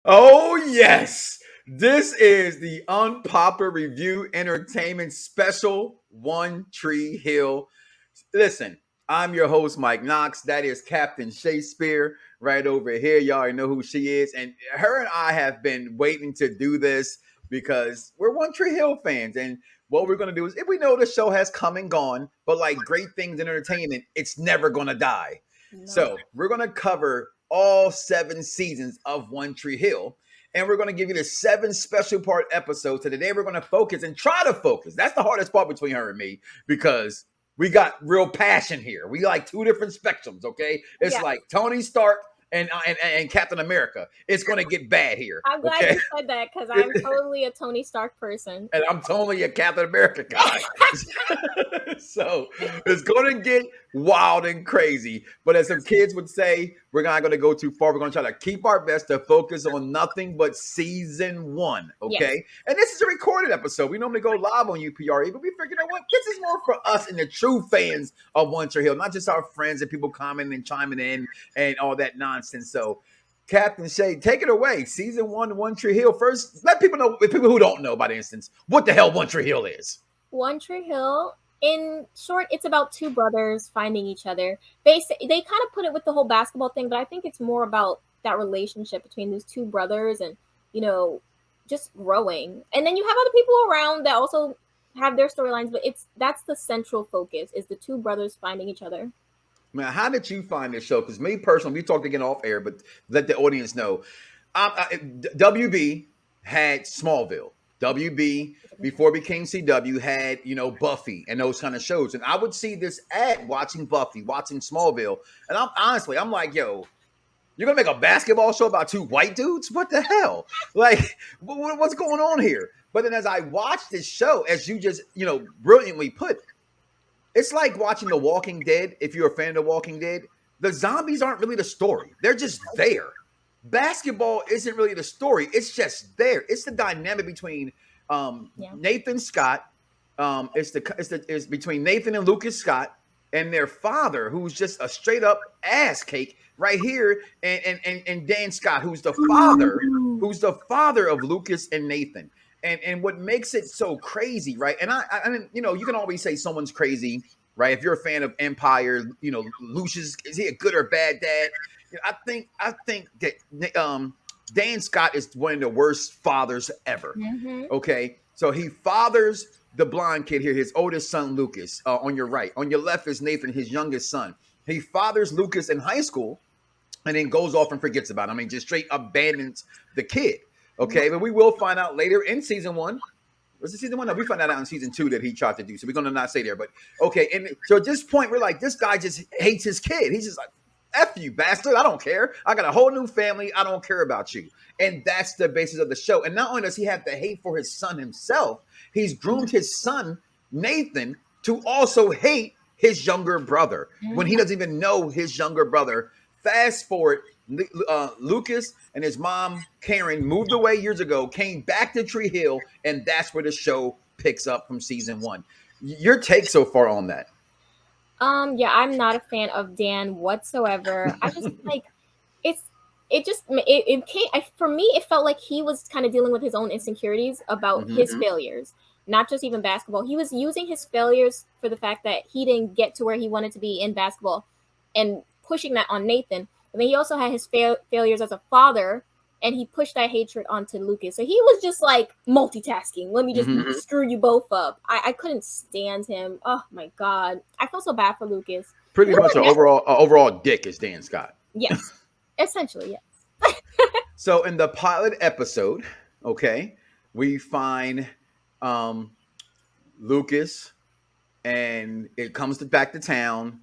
Oh, yes. This is the Unpopular Review Entertainment Special One Tree Hill. Listen, I'm your host, Mike Knoxxx. That is Captain Shaykespeare right over here. Y'all already know who she is. And her and I have been waiting to do this because we're One Tree Hill fans. And what we're going to do is, if we know the show has come and gone, but like great things in entertainment, it's never going to die. No. So we're going to cover all 7 seasons of One Tree Hill. And we're going to give you the 7 special part episodes. So today we're going to focus and try to focus. That's the hardest part between her and me because we got real passion here. We like 2 different spectrums, okay? It's Yeah. like Tony Stark and Captain America. It's going to get bad here, I'm glad okay? you said that because I'm totally a Tony Stark person. And I'm totally a Captain America guy. So it's going to get wild and crazy. But as some kids would say, we're not going to go too far. We're going to try to keep our best to focus on nothing but season 1. Okay. Yes. And this is a recorded episode. We normally go live on UPR, but we figured, you know what? This is more for us and the true fans of One Tree Hill, not just our friends and people commenting and chiming in and all that nonsense. So, Captain Shay, take it away. Season 1, One Tree Hill. First, let people know, people who don't know, by instance, what the hell One Tree Hill is. One Tree Hill, in short, it's about 2 brothers finding each other. They kind of put it with the whole basketball thing, but I think it's more about that relationship between these 2 brothers and, just growing. And then you have other people around that also have their storylines, but that's the central focus is the 2 brothers finding each other. Man, how did you find this show? Because me personally, we talked again off air, but let the audience know. WB had Smallville. WB, before it became CW, had, Buffy and those kind of shows. And I would see this ad watching Buffy, watching Smallville. And I'm like, yo, you're going to make a basketball show about 2 white dudes? What the hell? Like, what's going on here? But then as I watched this show, as you just, brilliantly put, it's like watching The Walking Dead. If you're a fan of The Walking Dead, the zombies aren't really the story. They're just there. Basketball isn't really the story. It's just there. It's the dynamic between Nathan Scott. It's between Nathan and Lucas Scott and their father, who's just a straight up ass cake right here, and Dan Scott, who's the father of Lucas and Nathan. And what makes it so crazy, right? And I mean, you can always say someone's crazy, right? If you're a fan of Empire, Lucius, is he a good or bad dad? I think that Dan Scott is one of the worst fathers ever. Mm-hmm. Okay, so he fathers the blind kid here, his oldest son Lucas. On your right, on your left is Nathan, his youngest son. He fathers Lucas in high school, and then goes off and forgets about him. I mean, just straight abandons the kid. Okay, but we will find out later in season 1. Was it season 1? No, we found that out in season 2 that he tried to do. So we're going to not say there. But okay, and so at this point, we're like, this guy just hates his kid. He's just like, F you, bastard. I don't care. I got a whole new family. I don't care about you. And that's the basis of the show. And not only does he have the hate for his son himself, he's groomed his son, Nathan, to also hate his younger brother when he doesn't even know his younger brother. Fast forward, Lucas and his mom, Karen, moved away years ago, came back to Tree Hill, and that's where the show picks up from season 1. Your take so far on that? Yeah, I'm not a fan of Dan whatsoever. I just like for me, it felt like he was kind of dealing with his own insecurities about his failures, not just even basketball. He was using his failures for the fact that he didn't get to where he wanted to be in basketball and pushing that on Nathan. And then he also had his failures as a father, and he pushed that hatred onto Lucas. So he was just like multitasking. Let me just screw you both up. I couldn't stand him. Oh my God. I felt so bad for Lucas. Pretty much an overall dick is Dan Scott. Yes. Essentially, yes. So in the pilot episode, okay, we find Lucas, and it comes back to town.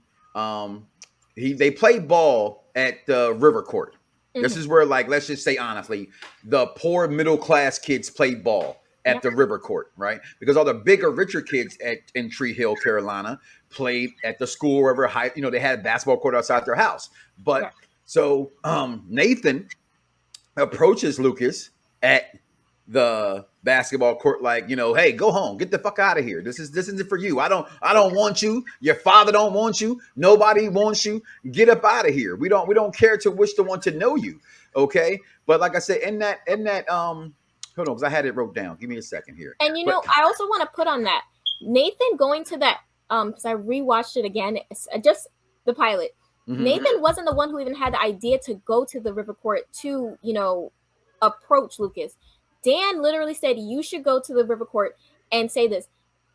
They play ball at the River Court. This is where, like, let's just say honestly, the poor middle class kids played ball at the River Court, right? Because all the bigger, richer kids in Tree Hill, Carolina, played at the school wherever they had a basketball court outside their house. But so Nathan approaches Lucas at the basketball court like, hey, go home, get the fuck out of here. This isn't for you. I don't want you. Your father don't want you. Nobody wants you. Get up out of here. We don't care to wish to want to know you. Okay. But like I said, in that hold on, because I had it wrote down. Give me a second here. And But I also want to put on that Nathan going to that because I rewatched it again, just the pilot. Nathan wasn't the one who even had the idea to go to the river court to approach Lucas. Dan literally said you should go to the river court and say this.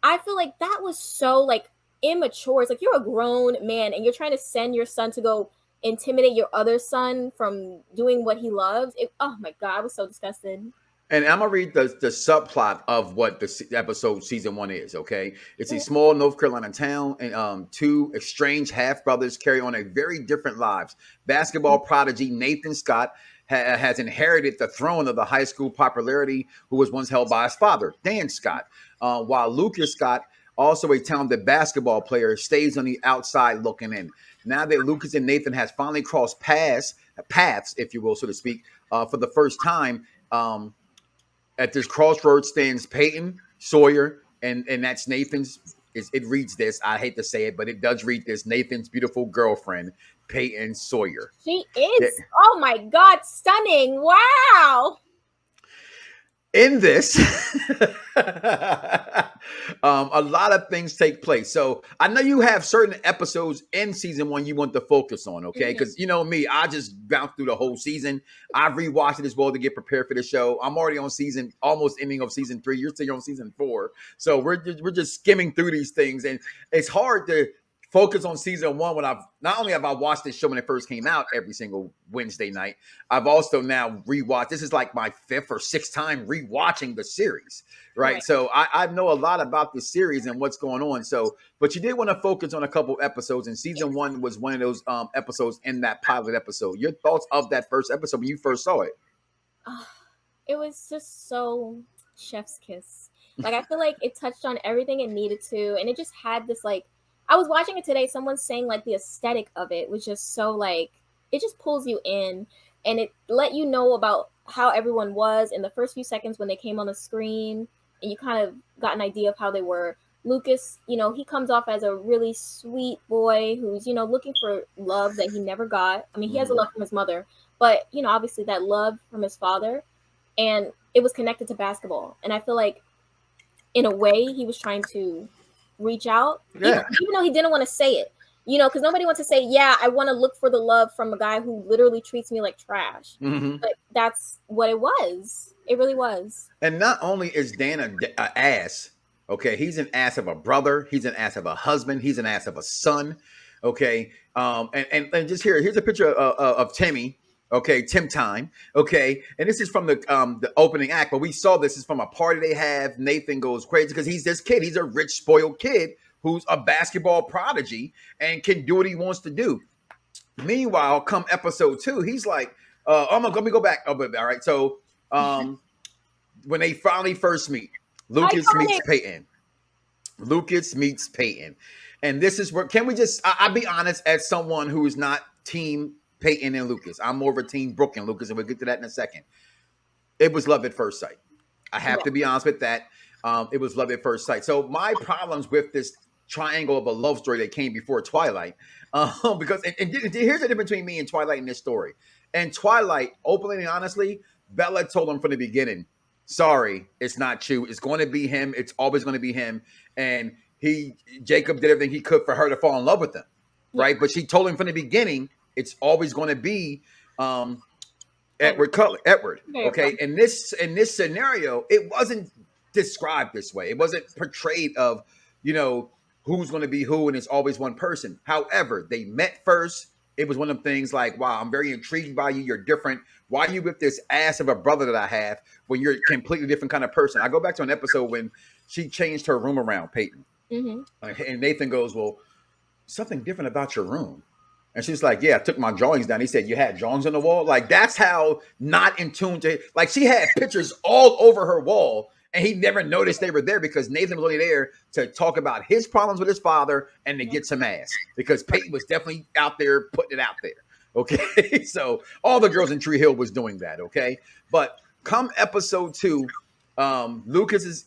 I feel like that was so like immature. It's like you're a grown man and you're trying to send your son to go intimidate your other son from doing what he loves. Oh my god, I was so disgusted. And I'm gonna read the subplot of what the episode season 1 is. Okay, it's a small North Carolina town, and two estranged half brothers carry on a very different lives. Basketball prodigy Nathan Scott has inherited the throne of the high school popularity, who was once held by his father, Dan Scott, while Lucas Scott, also a talented basketball player, stays on the outside looking in. Now that Lucas and Nathan has finally crossed paths, if you will, so to speak, for the first time. At this crossroads stands Peyton Sawyer, and that's Nathan's. It reads this. I hate to say it, but it does read this. Nathan's beautiful girlfriend, Peyton Sawyer. She is. Oh my God, stunning! Wow. In this, a lot of things take place. So I know you have certain episodes in season 1 you want to focus on, okay? Because you know me, I just bounced through the whole season. I rewatched it as well to get prepared for the show. I'm already on almost ending of season 3. You're still on season 4, so we're just skimming through these things, and it's hard to focus on season 1 when I've not only have I watched this show when it first came out every single Wednesday night, I've also now rewatched. This is like my 5th or 6th time rewatching the series, right? So I know a lot about the series and what's going on. So, but you did want to focus on a couple episodes, and season 1 was one of those episodes in that pilot episode. Your thoughts of that first episode when you first saw it? It was just so chef's kiss. Like I feel like it touched on everything it needed to, and it just had this like. I was watching it today. Someone's saying like the aesthetic of it was just so like it just pulls you in, and it let you know about how everyone was in the first few seconds when they came on the screen, and you kind of got an idea of how they were. Lucas, he comes off as a really sweet boy who's looking for love that he never got. I mean, he has a love from his mother, but obviously that love from his father, and it was connected to basketball. And I feel like in a way he was trying to reach out, even though he didn't want to say it, because nobody wants to say, yeah, I want to look for the love from a guy who literally treats me like trash. But that's what it was. It really was. And not only is Dan an ass, okay, he's an ass of a brother, he's an ass of a husband, he's an ass of a son, okay, and just here's a picture of Timmy. Okay, Tim Time. Okay, and this is from the opening act, but we saw this is from a party they have. Nathan goes crazy because he's this kid. He's a rich, spoiled kid who's a basketball prodigy and can do what he wants to do. Meanwhile, come episode 2, he's like, let me go back a bit. All right, so when they finally first meet, Lucas meets Peyton. Lucas meets Peyton, and this is where can we just? I'll be honest, as someone who is not team Peyton and Lucas. I'm more of a team Brooke and Lucas, and we'll get to that in a second. It was love at first sight. I have to be honest with that. It was love at first sight. So my problems with this triangle of a love story that came before Twilight, because and here's the difference between me and Twilight in this story. And Twilight, openly and honestly, Bella told him from the beginning, sorry, it's not you. It's going to be him. It's always going to be him. And Jacob did everything he could for her to fall in love with him, right? But she told him from the beginning, it's always going to be Edward Cutler. Edward. Okay. In this scenario, it wasn't described this way. It wasn't portrayed of, who's going to be who, and it's always one person. However, they met first. It was one of the things like, wow, I'm very intrigued by you. You're different. Why are you with this ass of a brother that I have when you're a completely different kind of person? I go back to an episode when she changed her room around, Peyton. And Nathan goes, well, something different about your room. And she's like, yeah, I took my drawings down. He said, you had drawings on the wall? Like, that's how not in tune to, like, she had pictures all over her wall, and he never noticed they were there because Nathan was only there to talk about his problems with his father and to get some ass, because Peyton was definitely out there putting it out there. Okay. So all the girls in Tree Hill was doing that. Okay. But come episode 2, Lucas's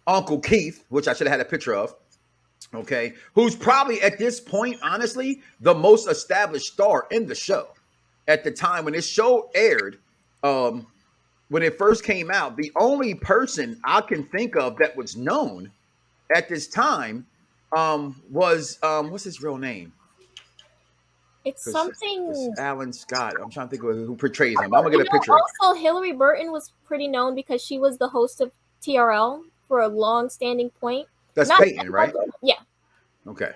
uncle Keith, which I should have had a picture of, okay, who's probably at this point, honestly, the most established star in the show. At the time when this show aired, when it first came out, the only person I can think of that was known at this time was what's his real name? It's something. It's Alan Scott. I'm trying to think of who portrays him. I'm gonna get a picture. Also, Hillary Burton was pretty known because she was the host of TRL for a long-standing point. That's Peyton, right? Yeah. Okay.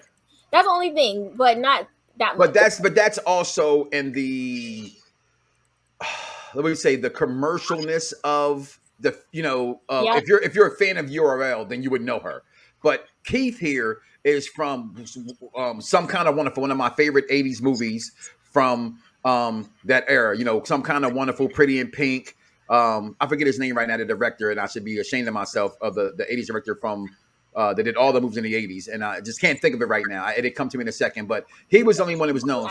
That's the only thing, but not that much. But that's also in the let me say the commercialness of the if you're a fan of URL, then you would know her. But Keith here is from Some Kind of Wonderful, one of my favorite 80s movies from that era. You know, Some Kind of Wonderful, Pretty in Pink. I forget his name right now, the director, and I should be ashamed of myself of the 80s director from that did all the movies in the 80s, and I just can't think of it right now. It'll come to me in a second, but he was the only one that was known.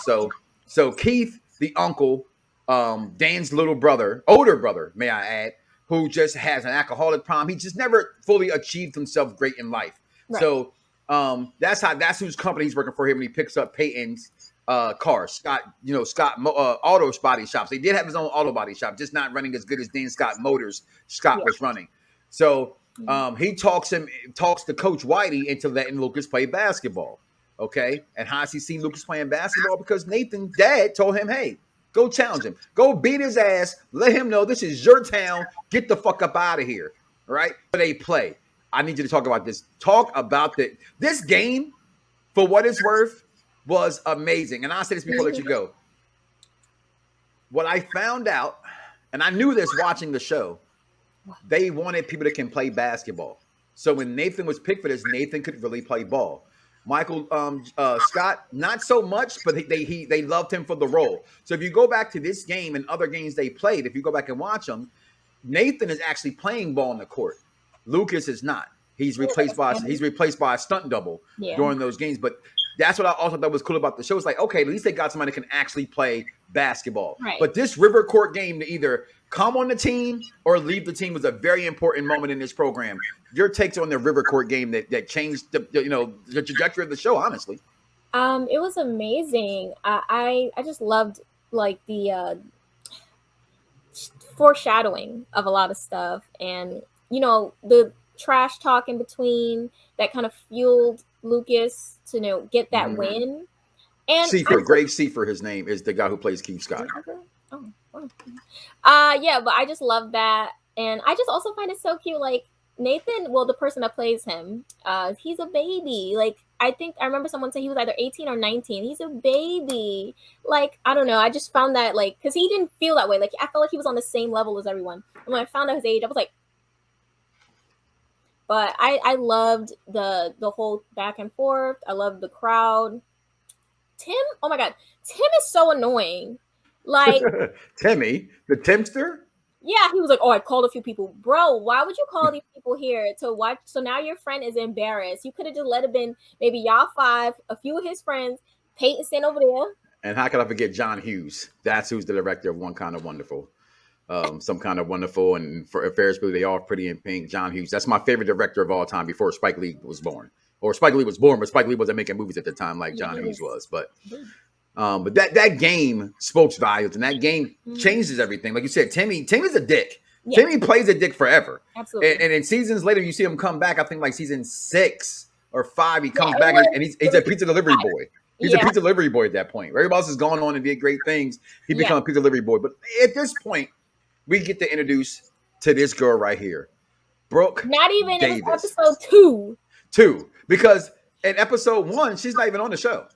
So Keith, the uncle, Dan's older brother, may I add, who just has an alcoholic problem. He just never fully achieved himself great in life. Right. So that's whose company he's working for here when he picks up Peyton's car. Scott Auto Body Shops. They did have his own auto body shop, just not running as good as Dan Scott Motors was running. So he talks to Coach Whitey into letting Lucas play basketball. Okay. And how has he seen Lucas playing basketball? Because Nathan's dad told him, hey, go challenge him. Go beat his ass. Let him know this is your town. Get the fuck up out of here. Right? But they play. I need you to talk about this. Talk about this game, for what it's worth, was amazing. And I'll say this before I let you go. What I found out, and I knew this watching the show, they wanted people that can play basketball. So when Nathan was picked for this, Nathan could really play ball. Michael Scott, not so much, but they loved him for the role. So if you go back to this game and other games they played, if you go back and watch them, Nathan is actually playing ball on the court. Lucas is not. He's replaced by a stunt double during those games. But that's what I also thought was cool about the show. It's like, okay, at least they got somebody that can actually play basketball. Right. But this River Court game to either come on the team or leave the team was a very important moment in this program. Your takes on the River Court game that changed the trajectory of the show, honestly. It was amazing. I just loved like the foreshadowing of a lot of stuff, and the trash talk in between that kind of fueled Lucas to get that win. And Greg Seifert, his name is the guy who plays Keith Scott. Yeah, but I just love that, and I just also find it so cute. Like Nathan, the person that plays him, he's a baby. Like I remember someone saying he was either 18 or 19. He's a baby. Like I don't know. I just found that because he didn't feel that way. Like I felt like he was on the same level as everyone. And when I found out his age, I was like. But I loved the whole back and forth. I loved the crowd. Tim, oh my God, Tim is so annoying. Like Timmy, the Timster? Yeah, he was like, oh, I called a few people. Bro, why would you call these people here to watch? So now your friend is embarrassed. You could have just let it been maybe y'all 5, a few of his friends, Peyton stand over there. And how could I forget John Hughes? That's who's the director of One Kind of Wonderful. Some Kind of Wonderful, and for Ferris Bueller, They All Pretty in Pink. John Hughes. That's my favorite director of all time before Spike Lee was born. Or Spike Lee was born, but Spike Lee wasn't making movies at the time like John Hughes was. But that game spoke volumes, and that game changes everything. Like you said, Timmy's a dick. Yeah. Timmy plays a dick forever. Absolutely. And in seasons later, you see him come back. I think like season 6 or 5, he comes back and he's a pizza delivery boy. He's a pizza delivery boy at that point. Everybody else is going on and did great things. He become a pizza delivery boy. But at this point, we get to introduce to this girl right here, Brooke. Not even Davis. In episode 2. 2, because in episode 1, she's not even on the show.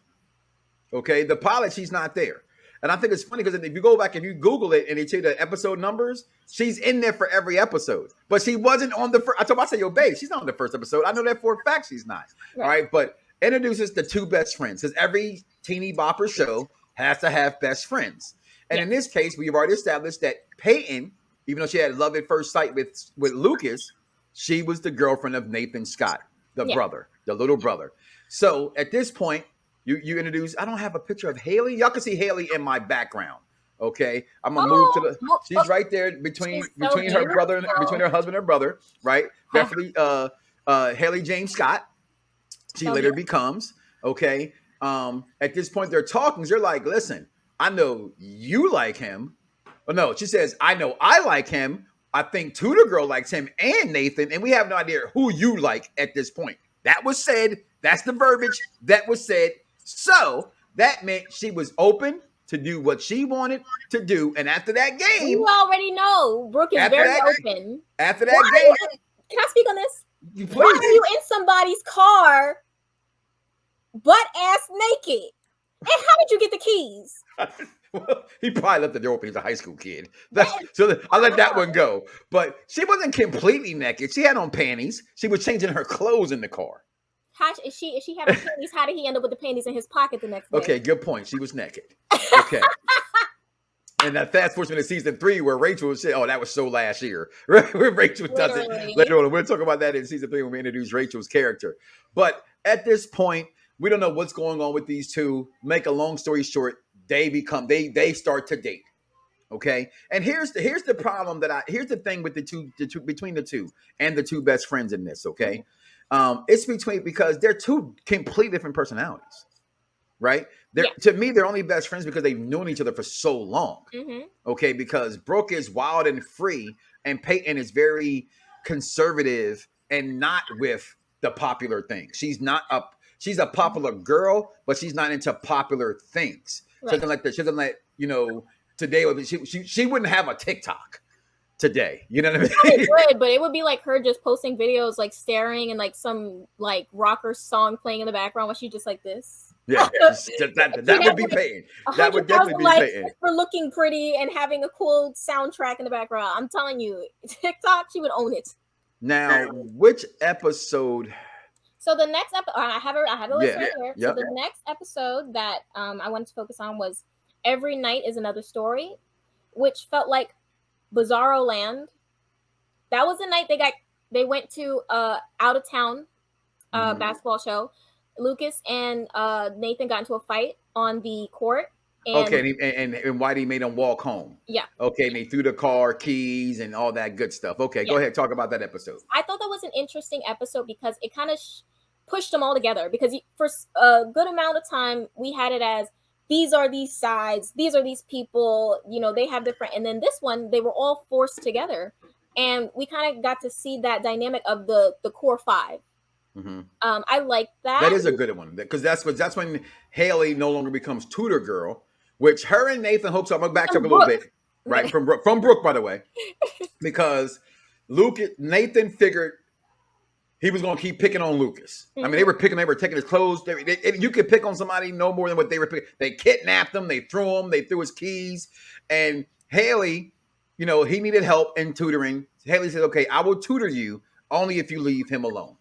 Okay, the pilot, she's not there. And I think it's funny because if you go back and you Google it and they tell you the episode numbers, she's in there for every episode. But she wasn't on the first. I say, yo, babe, she's not on the first episode. I know that for a fact she's not. Right. All right, but introduces the 2 best friends because every teeny bopper show has to have best friends. And in this case, we've already established that Peyton, even though she had love at first sight with Lucas, she was the girlfriend of Nathan Scott, the brother, the little brother. So at this point, you introduce, I don't have a picture of Haley. Y'all can see Haley in my background. Okay, I'm gonna move to Oh, the. oh, She's oh, right there she's between so between her brother and between beautiful. her husband and her brother. Right, Beverly, Haley James Scott. She So later beautiful. becomes. Okay, at this point they're talking. They're like, listen, I know you like him. Oh no, she says, I know I like him. I think Tudor Girl likes him and Nathan, and we have no idea who you like at this point. That was said. That's the verbiage that was said. So that meant she was open to do what she wanted to do. And after that We game, already know Brooke is after very that, open. after Why that are game, you, can I speak on this? you Why are please. you in somebody's car butt ass naked? And how did you get the keys? Well, he probably left the door open. He's a high school kid. That is I let that one wild. go. But she wasn't completely naked. She had on panties. She was changing her clothes in the car. How if she had on panties? How did he end up with the panties in his pocket the next day? Okay, good point. She was naked. Okay. And that fast forward to season 3 where Rachel said, "Oh, that was so last year." Right? Where Rachel does it Literally. later on. We'll talk about that in season 3 when we introduce Rachel's character. But at this point, we don't know what's going on with these two. Make a long story short, they start to date. Okay, and here's the problem here's the thing with the two between the two and the two best friends in this. Okay, it's because they're two completely different personalities, right? Yeah. To me, they're only best friends because they've known each other for so long. Mm-hmm. Okay, because Brooke is wild and free, and Peyton is very conservative and not with the popular things. She's a popular girl, but she's not into popular things. Right. She doesn't let today she wouldn't have a TikTok today. You know what I mean? It would, but it would be like her just posting videos, like staring and like some like rocker song playing in the background while she just like this. Yeah, that would be Peyton. That would definitely be Peyton. For looking pretty and having a cool soundtrack in the background. I'm telling you, TikTok, she would own it. Now, which episode? So the next episode, I have a list right here. Yep. So the next episode that I wanted to focus on was Every Night is Another Story, which felt like Bizarro Land. That was the night they went to out of town basketball show. Lucas and Nathan got into a fight on the court. And, okay, and Whitey made him walk home. Yeah. Okay, and they threw the car keys and all that good stuff. Okay, Go ahead, talk about that episode. I thought that was an interesting episode because it kind of pushed them all together. Because for a good amount of time, we had it as these are these sides, these are these people. You know, they have different. And then this one, they were all forced together, and we kind of got to see that dynamic of the core five. Mm-hmm. I like that. That is a good one because that's when Haley no longer becomes Tudor Girl, which her and Nathan hooks up. I'm gonna backtrack a little bit, right? From Brooke, by the way, because Nathan figured he was gonna keep picking on Lucas. Mm-hmm. I mean, they were taking his clothes. You could pick on somebody no more than what they were picking. They kidnapped him, they threw his keys, and Haley, he needed help in tutoring. Haley said, "Okay, I will tutor you only if you leave him alone."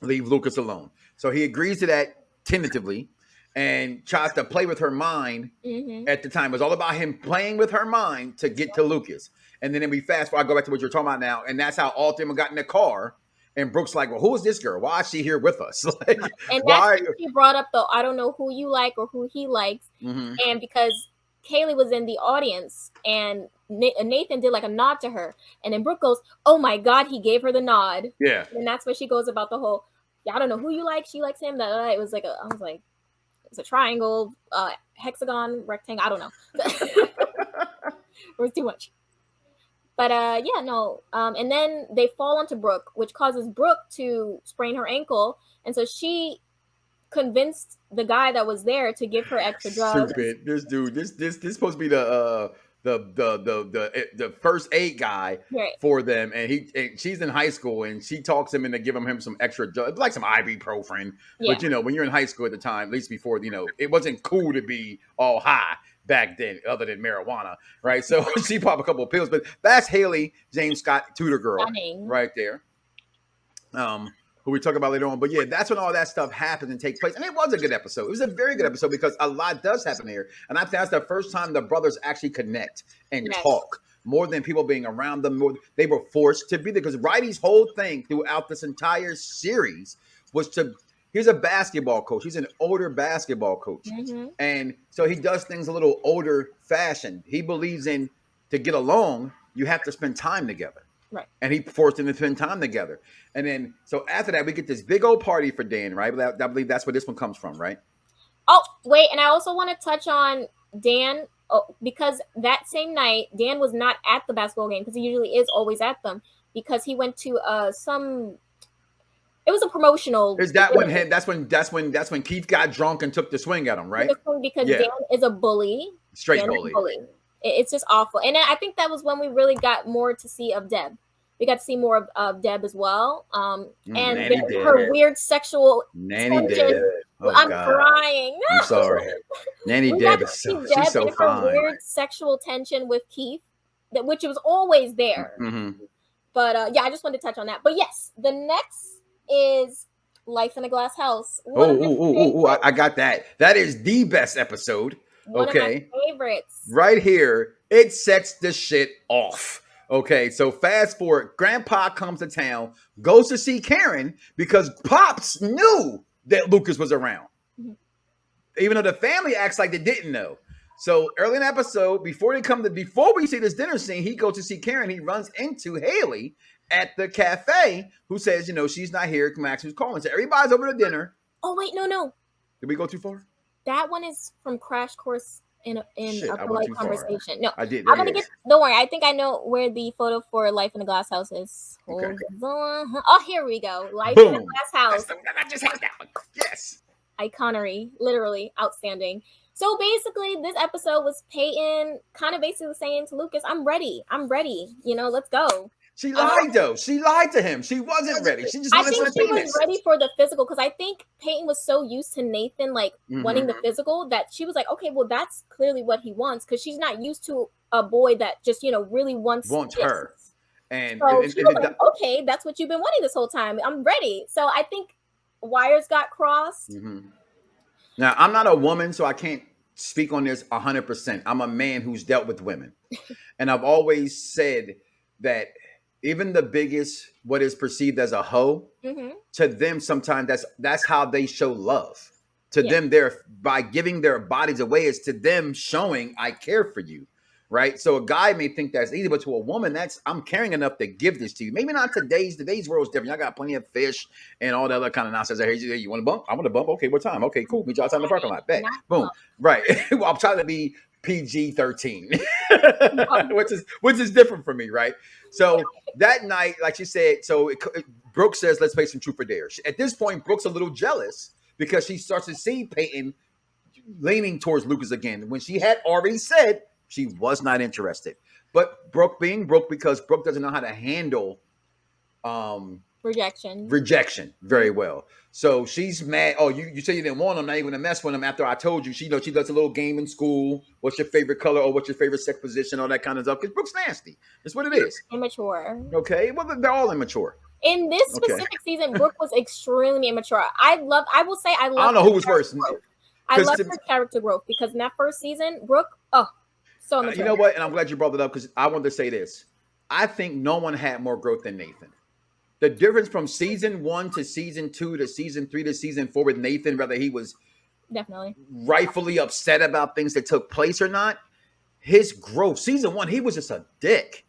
Leave Lucas alone. So he agrees to that tentatively and tries to play with her mind at the time. It was all about him playing with her mind to get to Lucas. And then we fast forward, I go back to what you're talking about now. And that's how all three of them got in the car. And Brooke's like, well, who is this girl? Why is she here with us? Like, and why? She brought up, though, I don't know who you like or who he likes. Mm-hmm. And because Kaylee was in the audience and Nathan did like a nod to her, and then Brooke goes, "Oh my God, he gave her the nod." Yeah, and that's where she goes about the whole, I don't know who you like. She likes him. That it was like I was like, it's a triangle, hexagon, rectangle. I don't know. It was too much. But and then they fall onto Brooke, which causes Brooke to sprain her ankle, and so she convinced the guy that was there to give her extra drugs. Stupid. This dude, this supposed to be the first aid guy for them, and she's in high school, and she talks him into giving him some extra drugs, like some ibuprofen. Yeah. But when you're in high school at the time, at least before, it wasn't cool to be all high back then, other than marijuana, right? So she popped a couple of pills, but that's Haley James Scott, Tudor Girl, right there. Who we talk about later on. But yeah, that's when all that stuff happens and takes place. And it was a good episode. It was a very good episode because a lot does happen here. And I think that's the first time the brothers actually connect and talk more than people being around them. They were forced to be there because Whitey's whole thing throughout this entire series was to He's a basketball coach. He's an older basketball coach. Mm-hmm. And so he does things a little older fashioned. He believes in to get along, you have to spend time together. Right. And he forced them to spend time together. And then, so after that, we get this big old party for Dan, right? I believe that's where this one comes from, right? Oh, wait. And I also want to touch on Dan, because that same night, Dan was not at the basketball game because he usually is always at them, because he went to it was a promotional. Is that when that's when Keith got drunk and took the swing at him, right? Because Dan is a bully. Straight Dan bully. It's just awful. And I think that was when we really got more to see of Deb. We got to see more of Deb as well. And her weird sexual Nanny Deb. Oh, I'm God. crying. I'm sorry. Nanny Deb is she's so fine. Her weird sexual tension with Keith, which was always there. Mm-hmm. But yeah, I just wanted to touch on that. But yes, the next is Life in a Glass House. I got that. That is the best episode. One of my favorites. Right here, it sets the shit off. Okay, so fast forward, Grandpa comes to town, goes to see Karen because Pops knew that Lucas was around. Mm-hmm. Even though the family acts like they didn't know. So early in the episode, before we see this dinner scene, he goes to see Karen. He runs into Haley at the cafe, who says, she's not here. Max was calling. So everybody's over to dinner. Oh, wait, no. Did we go too far? That one is from Crash Course in a polite conversation. No, I did. I'm gonna get. Don't worry. I think I know where the photo for Life in a Glass House is. Okay. Oh, here we go. Life in a Glass House. I just had that one. Yes. Iconery, literally outstanding. So basically, this episode was Peyton kind of basically saying to Lucas, "I'm ready. Let's go." She lied though. She lied to him. She wasn't ready. She just wanted some penis. She was ready for the physical, because I think Peyton was so used to Nathan wanting the physical that she was like, okay, well, that's clearly what he wants, because she's not used to a boy that just really wants her. And so she was like, okay, that's what you've been wanting this whole time. I'm ready. So I think wires got crossed. Mm-hmm. Now, I'm not a woman, so I can't speak on this 100%. I'm a man who's dealt with women, and I've always said that even the biggest, what is perceived as a hoe, to them sometimes that's how they show love. To them, they're by giving their bodies away, is to them showing I care for you, right? So a guy may think that's easy, but to a woman, I'm caring enough to give this to you. Maybe not today's world is different. I got plenty of fish and all the other kind of nonsense. Hey, you want to bump? I want to bump. Okay, what time? Okay, cool. Meet you outside in the parking lot. Bet. Boom. Right. Well, I'm trying to be PG-13, which is different for me, right? So that night, like she said, Brooke says, let's play some truth or dare. At this point, Brooke's a little jealous because she starts to see Peyton leaning towards Lucas again, when she had already said she was not interested. But Brooke being Brooke, because Brooke doesn't know how to handle rejection very well. So she's mad. Oh, you say you didn't want him. Now you're going to mess with him after I told you. She does a little game in school. What's your favorite color, or what's your favorite sex position, all that kind of stuff. Because Brooke's nasty. That's what it is. Immature. Okay. Well, they're all immature. In this specific season, Brooke was extremely immature. I don't know who was worse. I love her character growth, because in that first season, Brooke, so immature. You know what? And I'm glad you brought it up, because I wanted to say this. I think no one had more growth than Nathan. The difference from season 1 to season 2 to season 3 to season 4 with Nathan, whether he was definitely rightfully upset about things that took place or not, his growth. Season 1, he was just a dick.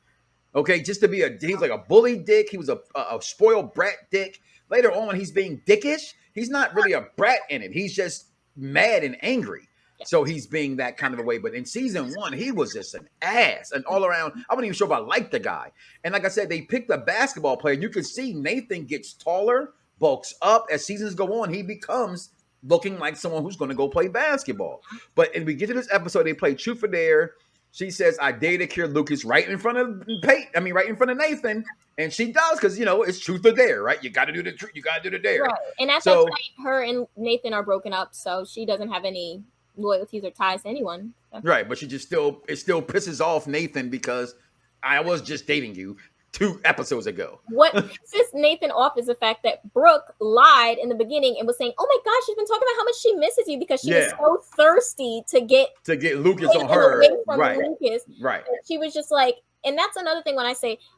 Okay, just to be he's like a bully dick. He was a spoiled brat dick. Later on, when he's being dickish, he's not really a brat in it. He's just mad and angry. So he's being that kind of a way. But in season 1, he was just an ass. And all around, I wasn't even sure if I liked the guy. And like I said, they picked a basketball player. You can see Nathan gets taller, bulks up. As seasons go on, he becomes looking like someone who's going to go play basketball. But when we get to this episode, they play Truth or Dare. She says, I dare to kill Lucas right in front of Nathan. And she does, because, it's truth or dare, right? You got to do the truth. You got to do the dare. Right. And at that point, her and Nathan are broken up. So she doesn't have any loyalties or ties to anyone. Right, but it still pisses off Nathan, because I was just dating you 2 episodes ago. What pisses Nathan off is the fact that Brooke lied in the beginning and was saying, "Oh my gosh, she's been talking about how much she misses you," because she was so thirsty to get Lucas on her. Right. Lucas. Right. And she was just like, and that's another thing when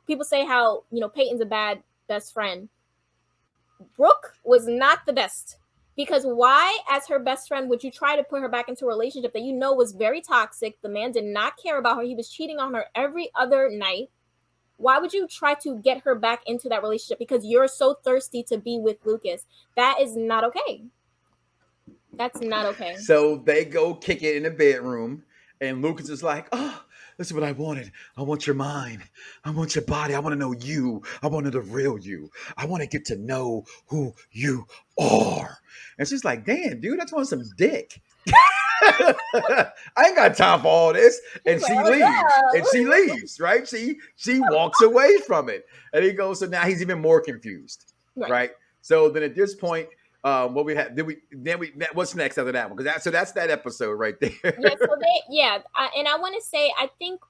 people say how Peyton's a bad best friend. Brooke was not the best Because why, as her best friend, would you try to put her back into a relationship that you know was very toxic? The man did not care about her. He was cheating on her every other night. Why would you try to get her back into that relationship because you're so thirsty to be with Lucas? That is not okay. That's not okay. So they go kick it in the bedroom, and Lucas is like, "Oh, this is what I wanted. I want your mind. I want your body. I want to know you. I want the real you. I want to get to know who you are." And she's like, "Damn, dude, I just want some dick." I ain't got time for all this. And she leaves. And she leaves, right? She walks away from it. And he goes, so now he's even more confused. Right? So then at this point, what we have, what's next after that one? Because that's that episode right there. And I want to say, I think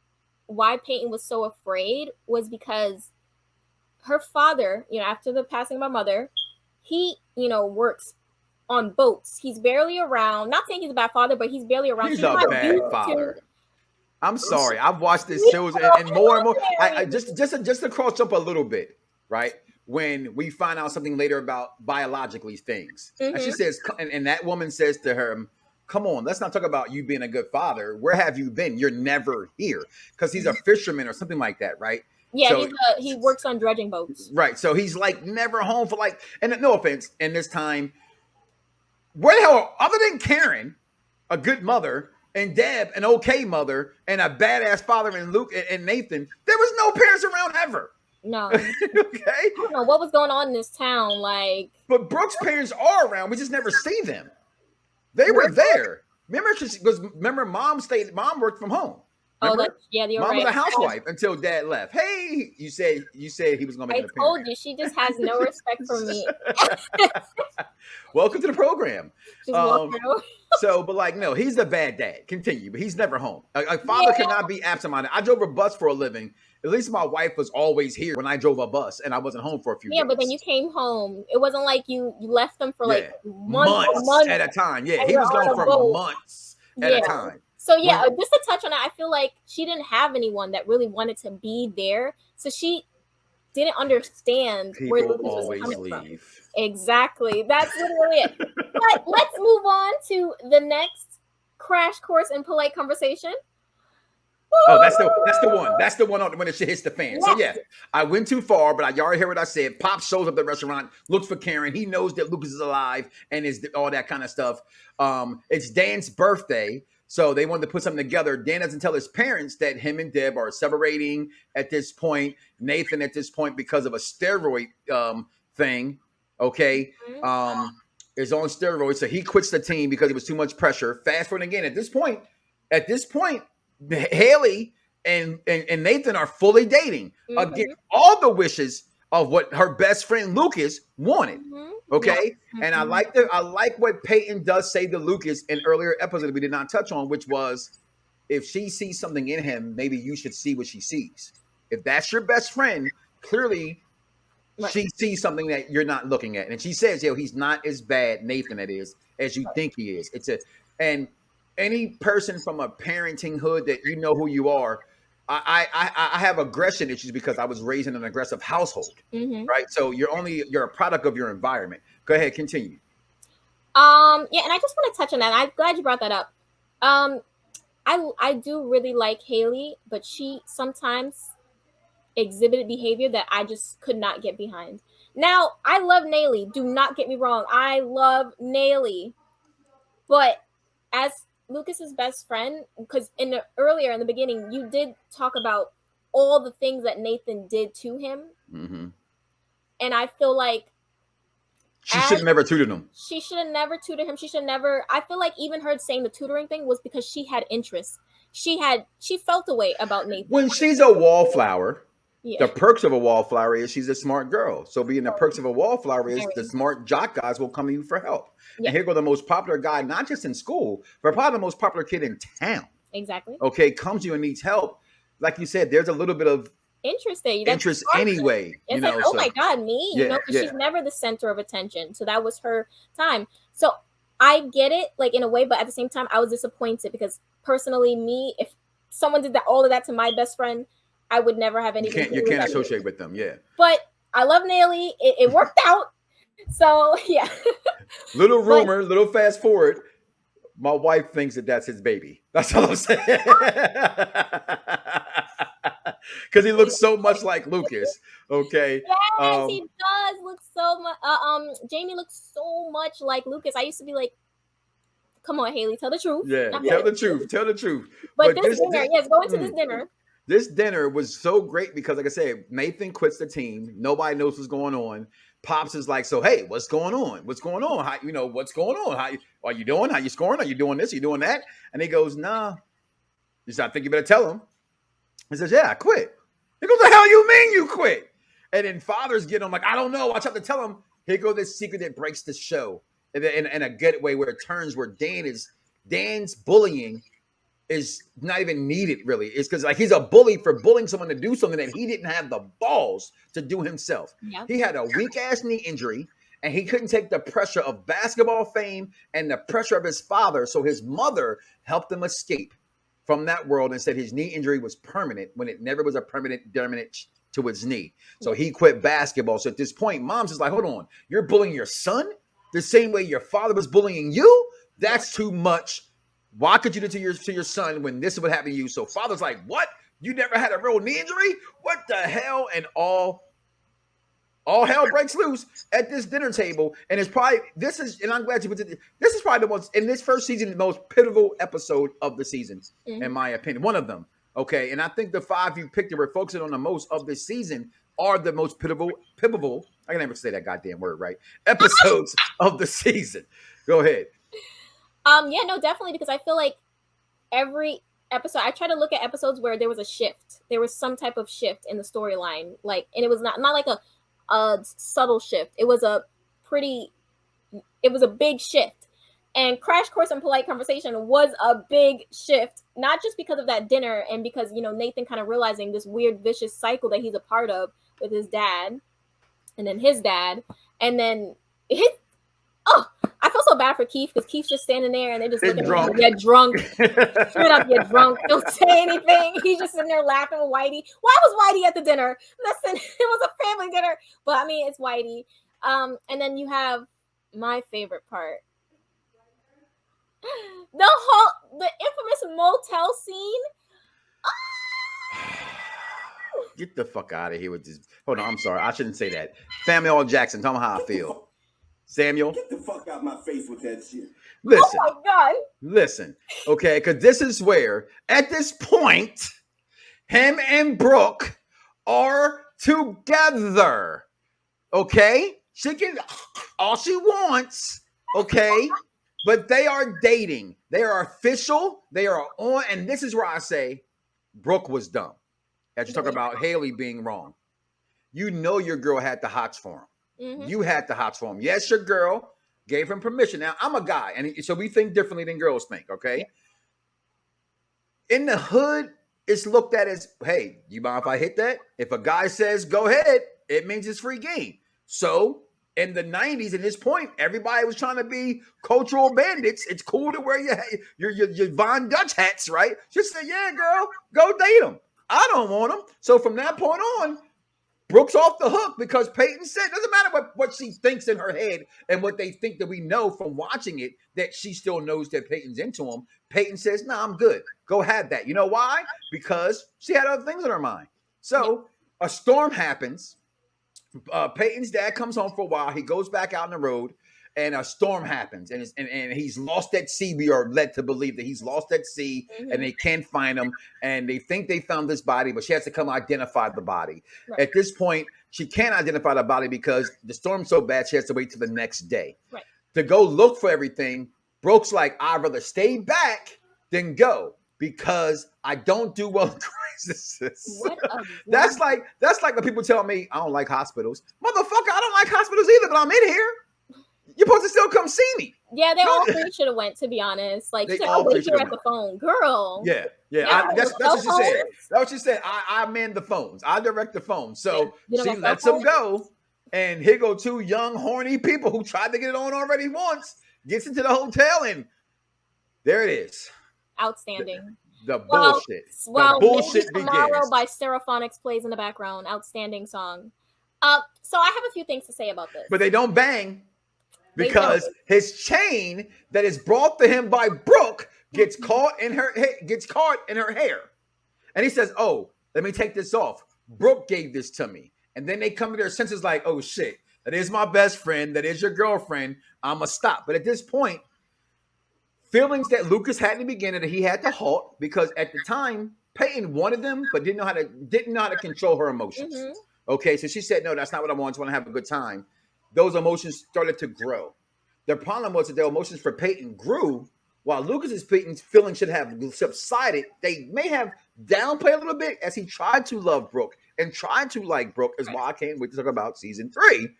why Peyton was so afraid was because her father, after the passing of my mother, he, works on boats. He's barely around. Not saying he's a bad father, but he's barely around. He's a bad father. I'm sorry. I've watched this shows and more and more. I just to cross jump a little bit, right? When we find out something later about biologically things, and she says, and that woman says to her, "Come on, let's not talk about you being a good father. Where have you been? You're never here," because he's a fisherman or something like that, right? Yeah, so, he works on dredging boats. Right. So he's like never home for and no offense, in this time. Where the hell, other than Karen, a good mother, and Deb, an okay mother, and a badass father, and Luke and Nathan, there was no parents around ever. No. Okay. I don't know what was going on in this town, But Brooke's parents are around. We just never see them. They were there. Remember, Mom worked from home. Remember? Mom was a housewife until Dad left. Hey, you said he was going to make an appearance. I told you, she just has no respect for me. Welcome to the program. But no, he's a bad dad. Continue, but he's never home. A father cannot be absent-minded. I drove a bus for a living. At least my wife was always here when I drove a bus, and I wasn't home for a few days. Yeah, but then you came home. It wasn't like you left them for months at a time. Yeah, he was gone for months at a time. So just to touch on that, I feel like she didn't have anyone that really wanted to be there, so she didn't understand where Lucas was coming from. Exactly, that's literally it. But let's move on to the next crash course in polite conversation. Oh, that's the one. That's the one when the shit hits the fan. Yes. So yeah, I went too far, but you already heard what I said. Pop shows up at the restaurant, looks for Karen. He knows that Lucas is alive and is all that kind of stuff. It's Dan's birthday. So they wanted to put something together. Dan doesn't tell his parents that him and Deb are separating at this point. Nathan at this point because of a steroid thing. Okay. Is on steroids. So he quits the team because it was too much pressure. Fast forward again. At this point, Haley and Nathan are fully dating. Again, all the wishes of what her best friend Lucas wanted. Okay. And I like what Peyton does say to Lucas in earlier episodes we did not touch on, which was, if she sees something in him, maybe you should see what she sees. If that's your best friend, clearly she sees something that you're not looking at. And she says, he's not as bad, Nathan, that is, as you think he is. And any person from a parenting hood that you know who you are, I have aggression issues because I was raised in an aggressive household, right? So you're a product of your environment. Go ahead, continue. And I just want to touch on that. I'm glad you brought that up. I do really like Haley, but she sometimes exhibited behavior that I just could not get behind. Now, I love Nayli. Do not get me wrong. I love Nayli. But as Lucas's best friend, because in the beginning, you did talk about all the things that Nathan did to him. And I feel like she should have never tutored him. She should have never tutored him. She should never. I feel like even her saying the tutoring thing was because she had interest. She felt a way about Nathan. When she's a wallflower, the perks of a wallflower is she's a smart girl. So being the perks of a wallflower is the smart jock guys will come to you for help. And here go the most popular guy, not just in school, but probably the most popular kid in town. Exactly. Okay, comes to you and needs help. Like you said, there's a little bit of interest anyway. It's like, oh my God, me? Because she's never the center of attention. So that was her time. So I get it, in a way, but at the same time, I was disappointed because personally, me, if someone did all of that to my best friend, I would never have anything. You can't associate with them, yeah. But I love Nayli. It worked out. So yeah, Little but rumor, little fast forward. My wife thinks that that's his baby. That's all I'm saying. Because he looks so much like Lucas. Okay. yes, he Um, does look so much. Jamie looks so much like Lucas. I used to be like, come on, Haley, tell the truth. yeah. I'm Tell kidding. the truth. Tell the truth. But But this this dinner, this yes, going to this mm, dinner. this dinner was so great because, like I said, Nathan quits the team. Nobody knows what's going on. Pops is like, so hey, what's going on? What's going on? How what's going on? How are you doing? How you scoring? Are you doing this? Are you doing that? And he goes, nah. He said, I think you better tell him. He says, yeah, I quit. He goes, the hell you mean you quit? And then fathers get him like, I don't know. I tried to tell him. Here goes this secret that breaks the show in a good way where it turns where Dan's bullying is not even needed really. It's because like he's a bully for bullying someone to do something that he didn't have the balls to do himself. Yeah. He had a weak ass knee injury and he couldn't take the pressure of basketball fame and the pressure of his father. So his mother helped him escape from that world and said his knee injury was permanent when it never was a permanent damage to his knee. So he quit basketball. So at this point, mom's just like, hold on, you're bullying your son the same way your father was bullying you? That's too much. Why could you do to your son when this is what happened to you? So father's like, what? You never had a real knee injury? What the hell? And all hell breaks loose at this dinner table. And it's probably and I'm glad you put it. This is probably the most in this first season, the most pivotal episode of the season, in my opinion. One of them. Okay. And I think the five you picked that we're focusing on the most of this season are the most pivotal. I can never say that goddamn word, right? Episodes of the season. Go ahead. Yeah, no, definitely, because I feel like every episode, I try to look at episodes where there was a shift. There was some type of shift in the storyline, like, and it was not like a subtle shift. It was a big shift. And Crash Course in Polite Conversation was a big shift, not just because of that dinner and because, Nathan kind of realizing this weird vicious cycle that he's a part of with his dad and then his dad. And then I feel so bad for Keith because Keith's just standing there and they're just looking at him. You're drunk. Shut up, you're drunk. Don't say anything. He's just sitting there laughing with Whitey. Why was Whitey at the dinner? Listen, it was a family dinner. But I mean, it's Whitey. And then you have my favorite part. The infamous motel scene. Get the fuck out of here with this. Hold on, I'm sorry. I shouldn't say that. Samuel L. Jackson, tell me how I feel. Samuel, get the fuck out my face with that shit. Listen. Oh my God. Listen, okay, because this is where, at this point, him and Brooke are together. Okay? She can all she wants, okay? But they are dating. They are official. They are on, and this is where I say Brooke was dumb. As you talk about Haley being wrong. You know your girl had the hots for him. Mm-hmm. You had the hots for him. Yes, your girl gave him permission. Now, I'm a guy, and so we think differently than girls think, okay? Yeah. In the hood, it's looked at as, hey, you mind if I hit that? If a guy says, go ahead, it means it's free game. So, in the 90s, at this point, everybody was trying to be cultural bandits. It's cool to wear your Von Dutch hats, right? Just say, yeah, girl, go date him. I don't want him. So, from that point on, Brooke's off the hook because Peyton said, doesn't matter what she thinks in her head and what they think that we know from watching it, that she still knows that Peyton's into him. Peyton says, nah, I'm good. Go have that. You know why? Because she had other things in her mind. So a storm happens. Peyton's dad comes home for a while. He goes back out on the road. And a storm happens, and he's lost at sea. We are led to believe that he's lost at sea, and they can't find him. And they think they found this body, but she has to come identify the body. Right. At this point, she can't identify the body because the storm's so bad, she has to wait till the next day. Right. To go look for everything. Brooke's like, I'd rather stay back than go because I don't do well in crisis. That's like when people tell me I don't like hospitals. Motherfucker, I don't like hospitals either, but I'm in here. You're supposed to still come see me. Yeah, they all three should have went, to be honest. Like, I'll wait here at the phone. Girl. Yeah. That's what she said. That's what she said. I man the phones. I direct the phone. So she lets them go. And here go two young, horny people who tried to get it on already once. Gets into the hotel, and there it is. Outstanding. The bullshit. The bullshit begins. Tomorrow by Stereophonics plays in the background. Outstanding song. So I have a few things to say about this. But they don't bang because his chain that is brought to him by Brooke gets caught in her hair. And he says, "Oh, let me take this off. Brooke gave this to me." And then they come to their senses like, "Oh shit, that is my best friend. That is your girlfriend. I'ma stop." But at this point, feelings that Lucas had in the beginning that he had to halt because at the time Peyton wanted them, but didn't know how to control her emotions. Mm-hmm. Okay, so she said, "No, that's not what I want. I just want to have a good time." Those emotions started to grow. The problem was that the emotions for Peyton grew while Lucas's feelings should have subsided. They may have downplayed a little bit as he tried to love Brooke and tried to like Brooke. Is why I can't wait to talk about season 3.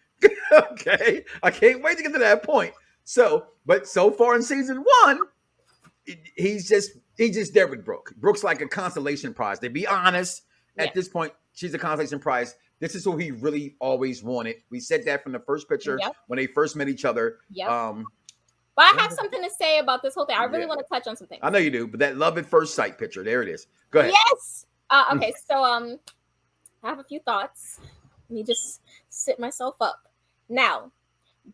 Okay, I can't wait to get to that point. But so far in season 1, he's just there with Brooke. Brooke's like a consolation prize. To be honest, at this point, she's a consolation prize. This is who he really always wanted. We said that from the first picture when they first met each other. Yep. But I have something to say about this whole thing. I really want to touch on something. I know you do, but that love at first sight picture, there it is. Go ahead. Yes. Okay, so I have a few thoughts. Let me just sit myself up. Now,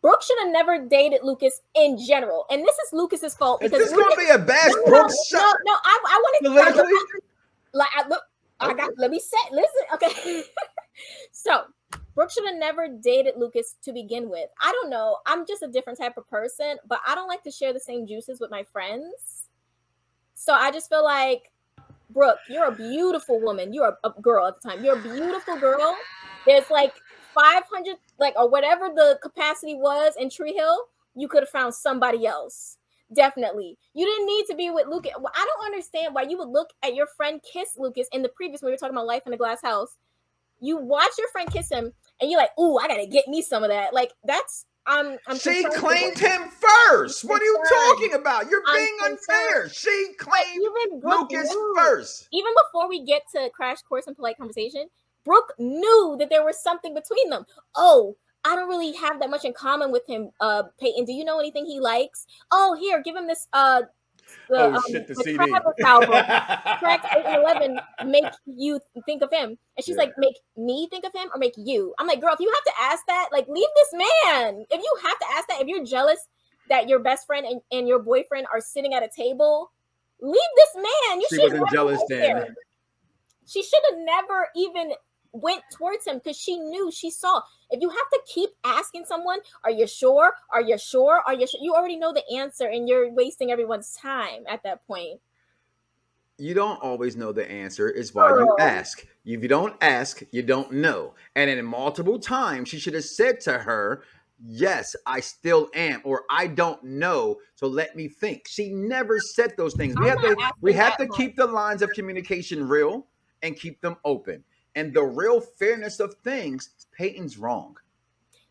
Brooke should have never dated Lucas in general, and this is Lucas's fault. Is this going to be a bash Brooke shot? No, I want to. Let me say. Listen, okay. So, Brooke should have never dated Lucas to begin with. I don't know. I'm just a different type of person, but I don't like to share the same juices with my friends. So I just feel like, Brooke, you're a beautiful woman. You're a girl at the time. You're a beautiful girl. There's like 500, or whatever the capacity was in Tree Hill. You could have found somebody else. Definitely. You didn't need to be with Lucas. I don't understand why you would look at your friend kiss Lucas in the previous, when we were talking about Life in a Glass House. You watch your friend kiss him, and you're like, "Ooh, I gotta get me some of that." Like that's she claimed him first. What are you talking about? You're being unfair. She claimed Lucas first. Even before we get to Crash Course in Polite Conversation, Brooke knew that there was something between them. Oh, I don't really have that much in common with him, Peyton. Do you know anything he likes? Oh, here, give him this the CD. Tracks 8 and 11 make you think of him. And she's like, make me think of him or make you? I'm like, girl, if you have to ask that, like, leave this man. If you have to ask that, if you're jealous that your best friend and your boyfriend are sitting at a table, leave this man. She wasn't jealous then. She should have never even went towards him because she saw. If you have to keep asking someone, are you sure? Are you sure? Are you sure? You already know the answer and you're wasting everyone's time at that point. You don't always know the answer. Is why you ask. If you don't ask, you don't know. And then multiple times she should have said to her, "Yes, I still am," or "I don't know, so let me think." She never said those things. We have to keep the lines of communication real and keep them open. And the real fairness of things, Peyton's wrong.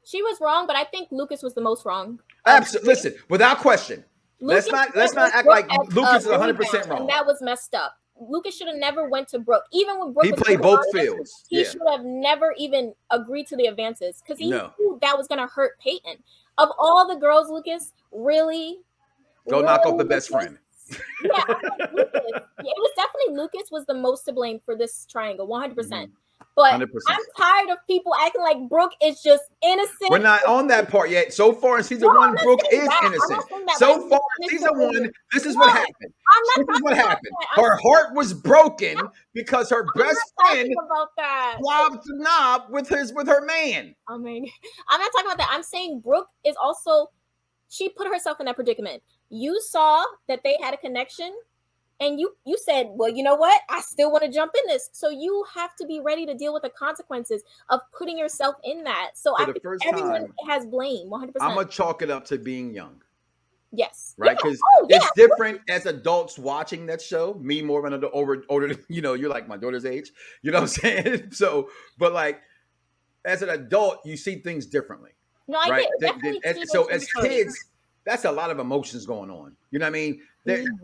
She was wrong, but I think Lucas was the most wrong. Absolutely. Listen, without question. Let's not act like Lucas is 100% wrong. And that was messed up. Lucas should have never went to Brooke. Even when Brooke he played both fields. He should have never even agreed to the advances because he knew that was going to hurt Peyton. Of all the girls, Lucas, really? Knock off the best friend. Yeah, Lucas. It was definitely Lucas was the most to blame for this triangle, 100%. But 100%. I'm tired of people acting like Brooke is just innocent. We're not on that part yet. So far in season 1, Brooke is innocent. So far in season 1, this is what happened. This is what happened. Her heart was broken because her best friend swapped the knob with her man. I mean, I'm not talking about that. I'm saying Brooke is also, she put herself in that predicament. You saw that they had a connection. And you said, well, you know what? I still want to jump in this. So you have to be ready to deal with the consequences of putting yourself in that. So I think everyone has blame, 100%. I'm going to chalk it up to being young. Yes. Right? Because it's different as adults watching that show. Me more than older, you're like my daughter's age. You know what I'm saying? So, but like, as an adult, you see things differently. No, I get so as kids, that's a lot of emotions going on. You know what I mean?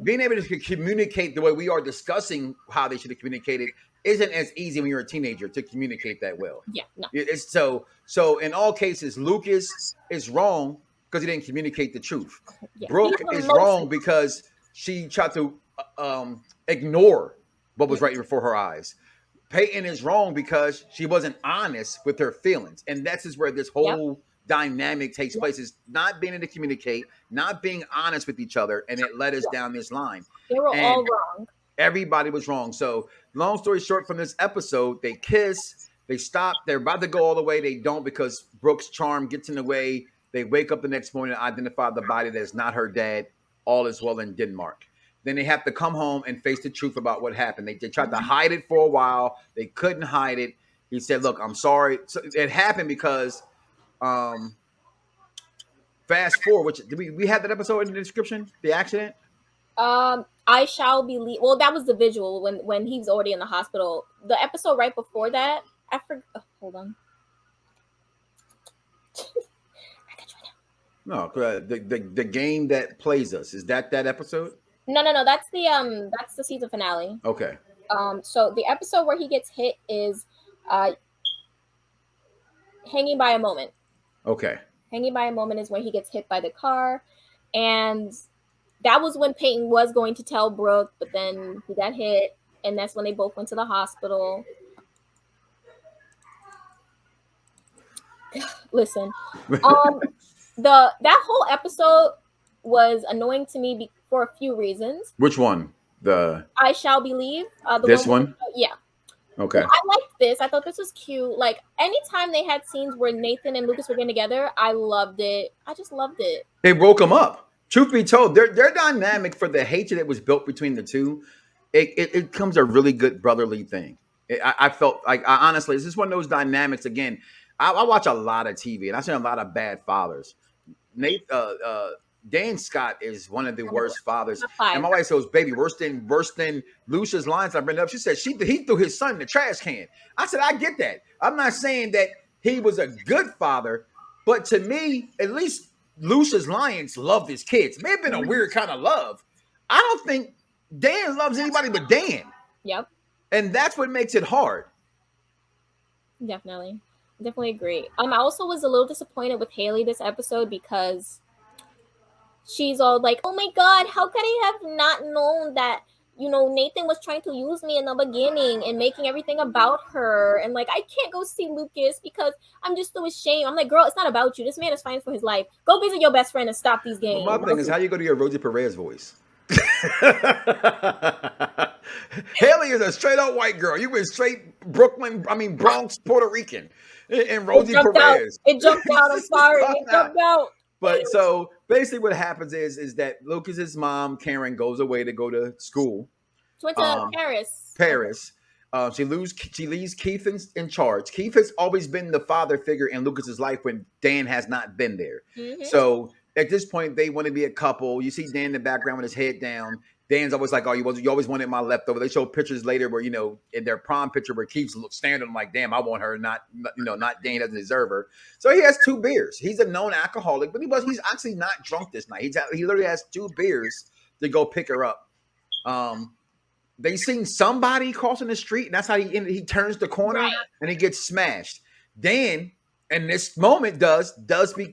Being able to communicate the way we are discussing how they should have communicated isn't as easy when you're a teenager to communicate that well. Yeah, no. It's so in all cases, Lucas is wrong because he didn't communicate the truth. Yeah. Brooke is wrong because she tried to ignore what was right before her eyes. Peyton is wrong because she wasn't honest with her feelings. And that's just where this whole dynamic takes place, is not being able to communicate, not being honest with each other. And it led us down this line. They were And all wrong. everybody was wrong. So long story short, from this episode, they kiss, they stop, they're about to go all the way. They don't, because Brooke's charm gets in the way. They wake up the next morning and identify the body that is not her dad. All is well in Denmark. Then they have to come home and face the truth about what happened. They tried to hide it for a while. They couldn't hide it. He said, look, I'm sorry. So it happened because fast forward, which did we have that episode in the description, the accident? I shall believe. Well, that was the visual when he was already in the hospital. The episode right before that, I forgot. Oh, hold on. No, the game that plays us, is that episode? No. That's the season finale. Okay. So the episode where he gets hit is Hanging by a Moment. Okay. Hanging by a Moment is when he gets hit by the car, and that was when Peyton was going to tell Brooke, but then he got hit, and that's when they both went to the hospital. Listen, that whole episode was annoying to me for a few reasons. Which one? The I Shall Believe. This one? Yeah. Okay. I liked this. I thought this was cute. Like, anytime they had scenes where Nathan and Lucas were getting together, I loved it. I just loved it. They woke them up. Truth be told, their dynamic, for the hatred that was built between the two, it becomes a really good brotherly thing. I felt like, honestly, this is one of those dynamics. Again, I watch a lot of TV, and I've seen a lot of bad fathers. Dan Scott is one of the worst fathers. And my wife says, baby, worse than Lucia's lines I bring up. She said he threw his son in the trash can. I said, I get that. I'm not saying that he was a good father, but to me, at least Lucia's Lions loved his kids. It may have been a weird kind of love. I don't think Dan loves anybody but Dan. Yep. And that's what makes it hard. Definitely agree. I also was a little disappointed with Haley this episode because she's all like, oh my God, how could I have not known that, Nathan was trying to use me in the beginning and making everything about her. And like, I can't go see Lucas because I'm just so ashamed. I'm like, girl, it's not about you. This man is fighting for his life. Go visit your best friend and stop these games. Well, my thing is, how you go to your Rosie Perez voice? Haley is a straight up white girl. You went straight Bronx, Puerto Rican. And Rosie Perez. It jumped out. I'm sorry. It jumped out. But so basically what happens is that Lucas's mom, Karen, goes away to go to school. She went to Paris. She leaves Keith in charge. Keith has always been the father figure in Lucas's life when Dan has not been there. Mm-hmm. So at this point, they want to be a couple. You see Dan in the background with his head down. Dan's always like, oh, you always wanted my leftover. They show pictures later where, in their prom picture where Keith's standing like, damn, I want her, not Dan doesn't deserve her. So he has 2 beers. He's a known alcoholic, but he's actually not drunk this night. He literally has 2 beers to go pick her up. They seen somebody crossing the street, and that's how he turns the corner and he gets smashed. Dan, in this moment,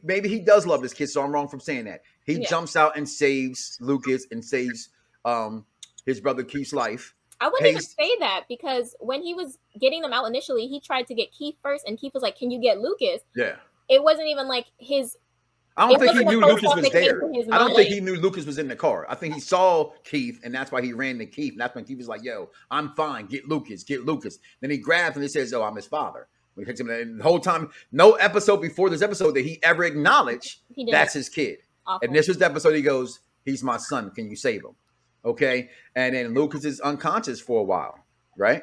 maybe he does love his kids, so I'm wrong from saying that. He jumps out and saves Lucas and saves his brother Keith's life. I wouldn't even say that, because when he was getting them out initially, he tried to get Keith first, and Keith was like, can you get Lucas? Yeah. It wasn't even like his... I don't think he knew Lucas was there. I don't think he knew Lucas was in the car. I think he saw Keith, and that's why he ran to Keith. And that's when Keith was like, yo, I'm fine. Get Lucas. Then he grabs and he says, oh, I'm his father. When he takes him, and the whole time, no episode before this episode that he ever acknowledged that's his kid. Awful. And this was the episode he goes, he's my son. Can you save him? Okay. And then Lucas is unconscious for a while, right?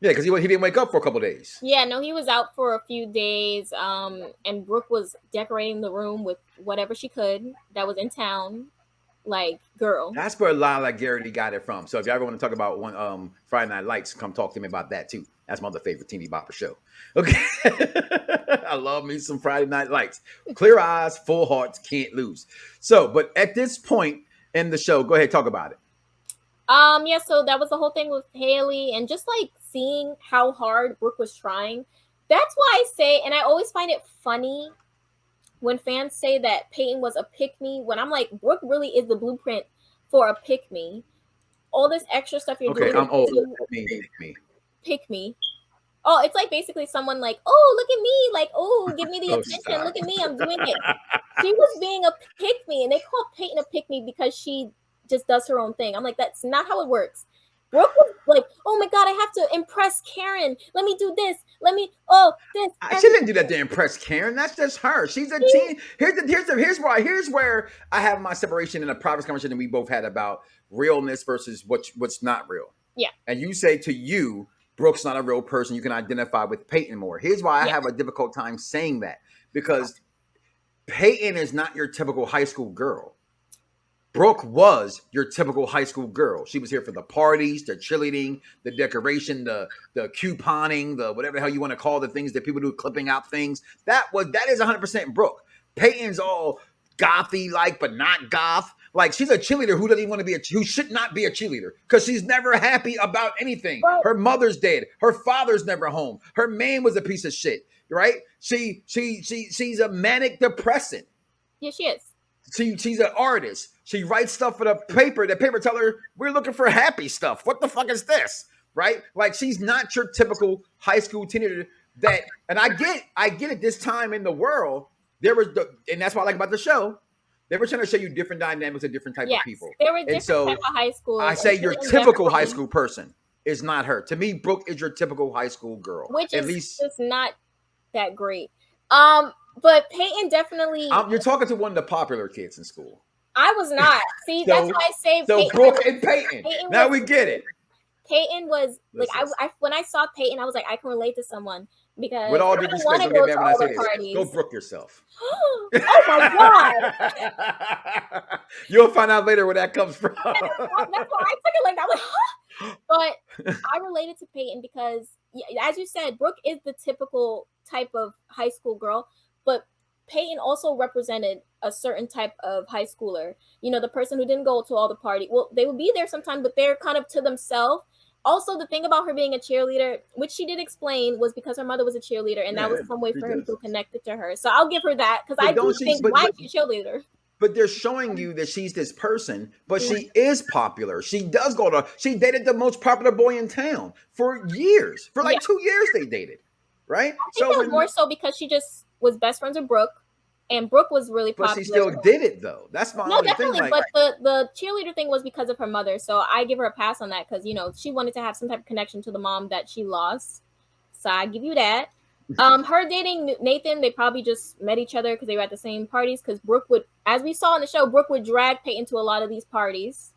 Yeah, because he didn't wake up for a couple of days. Yeah, no, he was out for a few days. And Brooke was decorating the room with whatever she could that was in town. Like, girl. That's where Lila Garrity got it from. So if you ever want to talk about one Friday Night Lights, come talk to me about that too. That's my other favorite teeny bopper show. Okay. I love me some Friday Night Lights. Clear eyes, full hearts, can't lose. So, but at this point in the show, go ahead, talk about it. Yeah, so that was the whole thing with Haley, and just like seeing how hard Brooke was trying. That's why I say, and I always find it funny when fans say that Peyton was a pick-me, when I'm like, Brooke really is the blueprint for a pick-me. All this extra stuff you're doing. Okay, I'm old. Me. pick me. Oh, it's like basically someone like, oh, look at me, like, oh, give me the Oh, attention. stop. Look at me, I'm doing it. She was being a pick me, and they call Peyton a pick me because she just does her own thing. I'm like, that's not how it works. Brooke was like, oh my God, I have to impress Karen. Let me do this. Let me, oh, this. She didn't do that to impress Karen. That's just her. She's a teen. Here's where I have my separation in a private conversation we both had about realness versus what's not real. Yeah. And you say to you, Brooke's not a real person. You can identify with Peyton more. Here's why I have a difficult time saying that, because Peyton is not your typical high school girl. Brooke was your typical high school girl. She was here for the parties, the cheerleading, the decoration, the couponing, the whatever the hell you want to call the things that people do, clipping out things. That is 100% Brooke. Peyton's all gothy like, but not goth. Like, she's a cheerleader who doesn't even want to be who should not be a cheerleader because she's never happy about anything. Right. Her mother's dead. Her father's never home. Her man was a piece of shit. Right? She's a manic depressant. Yeah, she is. She's an artist. She writes stuff for the paper. The paper tell her, we're looking for happy stuff. What the fuck is this? Right? Like, she's not your typical high school teenager that, and I get it this time in the world, and that's what I like about the show. They were trying to show you different dynamics of different type of people. There were different type of high school. I say your typical high school person is not her. To me, Brooke is your typical high school girl. Which at is least just not that great. But Peyton definitely. You're talking to one of the popular kids in school. I was not. See, that's why I say. So Peyton, Brooke and Peyton. Now we get it. Peyton was like, I when I saw Peyton, I was like, I can relate to someone because with all I due don't respect, want to go to all the parties. Go Brooke yourself. Oh my God! You'll find out later where that comes from. That's why I took it like that. I was like, huh? But I related to Peyton because, as you said, Brooke is the typical type of high school girl, but Peyton also represented a certain type of high schooler. You know, the person who didn't go to all the party. Well, they would be there sometimes, but they're kind of to themselves. Also, the thing about her being a cheerleader, which she did explain, was because her mother was a cheerleader, and that was some way for him to connect it to her. So I'll give her that, because I do think, why is she a cheerleader? But they're showing you that she's this person, but she is popular. She dated the most popular boy in town for years. For like 2 years they dated, right? I think it was more so because she just was best friends with Brooke, and Brooke was really popular. But she still did it, though. That's my only definitely, thing. But the cheerleader thing was because of her mother, so I give her a pass on that because, you know, she wanted to have some type of connection to the mom that she lost. So I give you that. Her dating Nathan, they probably just met each other because they were at the same parties. Because Brooke would, as we saw in the show, Brooke would drag Peyton to a lot of these parties.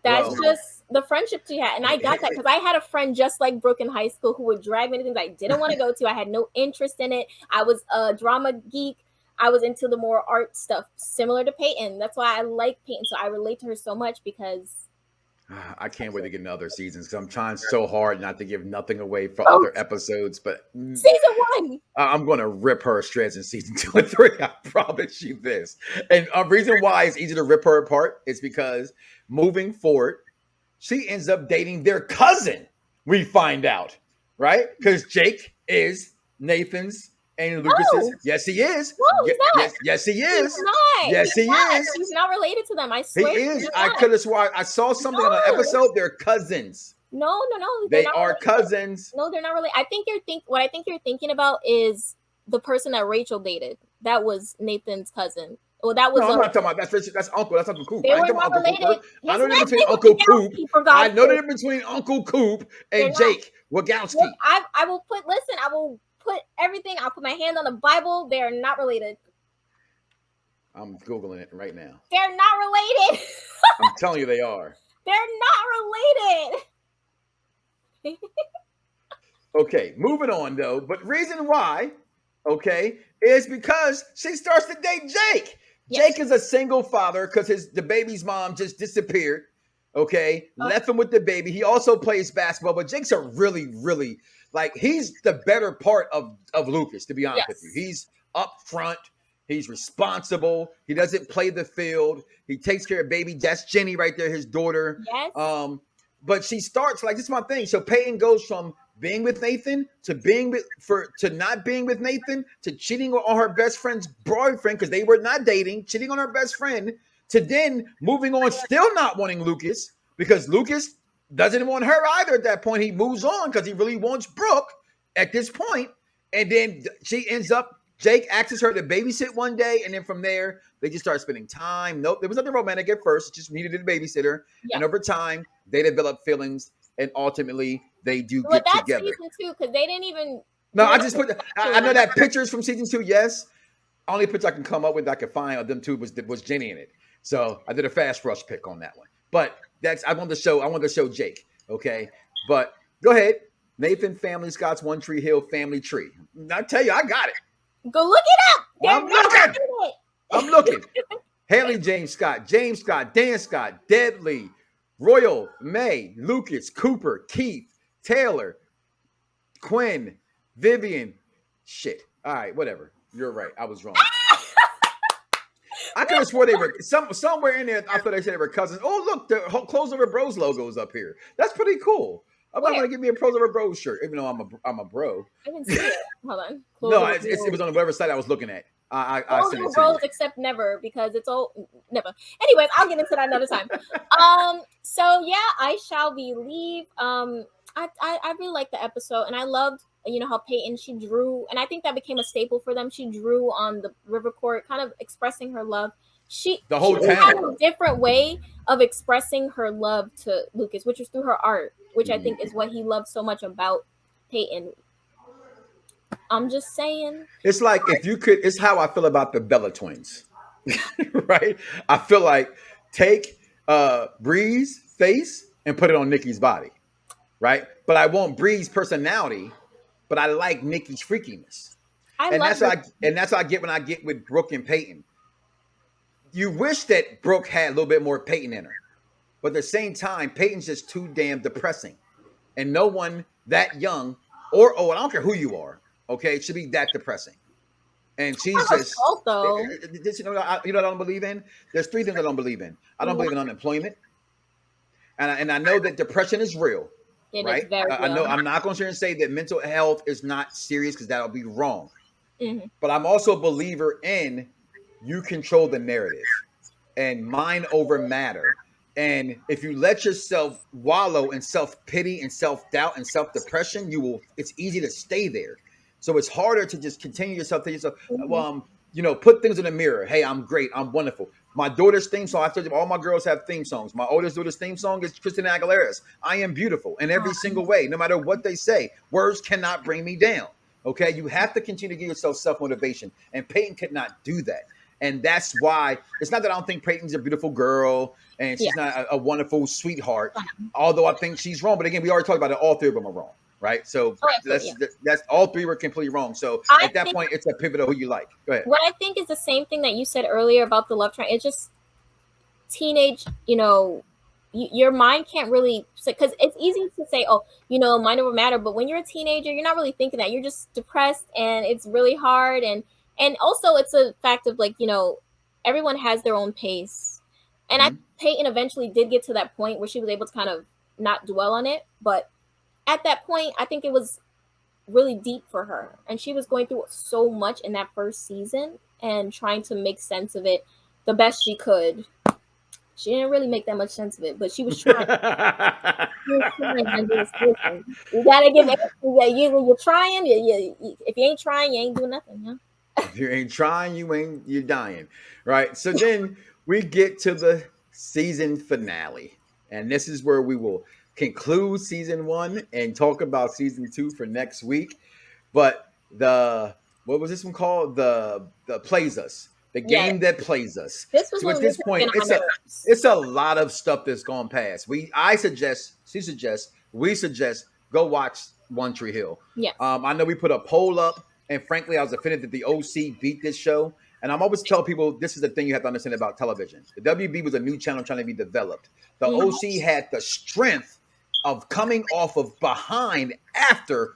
That's just the friendship she had, and I got that because I had a friend just like Brooke in high school who would drag me to things I didn't want to go to. I had no interest in it. I was a drama geek. I was into the more art stuff, similar to Peyton. That's why I like Peyton, so I relate to her so much because. I can't wait to get into other seasons because I'm trying so hard not to give nothing away for other episodes. But season 1, I'm going to rip her to shreds in season 2 and 3. I promise you this. And a reason why it's easy to rip her apart is because moving forward, she ends up dating their cousin. We find out, right? Because Jake is Nathan's and Lucas's. Yes, he is. No, he's not. Yes, he is. He's not. Yes, he is. He's not related to them. I swear. He is. I could have sworn I saw something on an episode. They're cousins. No. They are cousins. No, they're not related. What I think you're thinking about is the person that Rachel dated. That was Nathan's cousin. Well, that was. No, I'm not talking about that's Uncle. That's Uncle Coop. They were not related. I know the difference between Uncle Coop. I know the difference between Uncle Coop and Jake Wagowski. Look, I will put. Listen, I will put everything. I'll put my hand on the Bible. They are not related. I'm Googling it right now. They're not related. I'm telling you, they are. They're not related. Okay, moving on though. But reason why, okay, is because she starts to date Jake. Yes. Jake is a single father because the baby's mom just disappeared. Okay, left him with the baby. He also plays basketball, but Jake's a really, really he's the better part of Lucas, to be honest with you. He's up front. He's responsible. He doesn't play the field. He takes care of baby. That's Jenny right there, his daughter. Yes. But she starts this is my thing. So Peyton goes from being with Nathan to not being with Nathan to cheating on her best friend's boyfriend because they were not dating, cheating on her best friend, to then moving on, still not wanting Lucas because Lucas doesn't want her either at that point. He moves on because he really wants Brooke at this point. And then she ends up, Jake asks her to babysit one day. And then from there, they just start spending time. Nope, there was nothing romantic at first. It just needed a babysitter. Yeah. And over time, they develop feelings. And ultimately, they do get together. Season 2, because they didn't even... No, I just put... I know that pictures from season 2, yes. Only picture I can come up with, I could find of them two was Jenny in it. So I did a fast rush pick on that one. But I wanted to show Jake. Okay. But go ahead. Nathan Family Scott's One Tree Hill family tree. I tell you, I got it. Go look it up. I'm looking. Haley James Scott, Dan Scott, Deadly, Royal, May, Lucas, Cooper, Keith, Taylor, Quinn, Vivian. Shit. All right, whatever. You're right. I was wrong. I could have swore they were somewhere in there. I thought they said they were cousins. Oh, look, the Close Over Bros logo is up here. That's pretty cool. I'm not gonna give me a Close Over Bros shirt, even though I'm a bro. I didn't see it. Hold on. No, it was on whatever site I was looking at. I sent it to Bros, except never, because it's all never. Anyways, I'll get into that another time. So yeah, I Shall Believe. I really liked the episode, and I loved, how Peyton, she drew, and I think that became a staple for them. She drew on the river court, kind of expressing her love. She had a different way of expressing her love to Lucas, which was through her art, which I think is what he loved so much about Peyton. I'm just saying. It's like, if you could, it's how I feel about the Bella twins, right? I feel like take Bree's face and put it on Nikki's body, right? But I want Bree's personality, but I like Nikki's freakiness. That's what I get when I get with Brooke and Peyton. You wish that Brooke had a little bit more Peyton in her, but at the same time, Peyton's just too damn depressing, and no one that young, I don't care who you are, okay, it should be that depressing. And she's just, you know what I don't believe in? There's 3 things I don't believe in. I don't believe in unemployment, and I know that depression is real. Right? I know I'm not going to sit and say that mental health is not serious, because that'll be wrong. Mm-hmm. But I'm also a believer in you control the narrative and mind over matter. And if you let yourself wallow in self-pity and self-doubt and self-depression, it's easy to stay there. So it's harder to just continue yourself to yourself. Put things in the mirror. Hey, I'm great. I'm wonderful. My daughter's theme song, I told you, all my girls have theme songs. My oldest daughter's theme song is Christina Aguilera's I Am Beautiful, in every single way, no matter what they say. Words cannot bring me down. Okay? You have to continue to give yourself self-motivation. And Peyton could not do that. And that's why, it's not that I don't think Peyton's a beautiful girl and she's not a wonderful sweetheart, although I think she's wrong. But again, we already talked about it. All 3 of them are wrong, right? So that's all 3 were completely wrong. So at that point, it's a pivot of who you like. Go ahead. What I think is the same thing that you said earlier about the love triangle. It's just teenage, your mind can't really, because it's easy to say, mind over matter. But when you're a teenager, you're not really thinking that. You're just depressed, and it's really hard. And also it's a fact of everyone has their own pace. And Peyton eventually did get to that point where she was able to kind of not dwell on it. But at that point, I think it was really deep for her. And she was going through so much in that first season and trying to make sense of it the best she could. She didn't really make that much sense of it, but she was trying. You gotta give it. When you're trying, if you ain't trying, you ain't doing nothing. Huh? If you ain't trying, you're dying, right? So then we get to the season finale, and this is where we will conclude season 1 and talk about season 2 for next week. But what was this one called? The Plays Us. The game that plays us. This was at this point, it's a lot of stuff that's gone past. We suggest go watch One Tree Hill. Yes. I know we put a poll up, and frankly, I was offended that the OC beat this show. And I'm always tell people this is the thing you have to understand about television. The WB was a new channel trying to be developed. The OC had the strength of coming off of behind after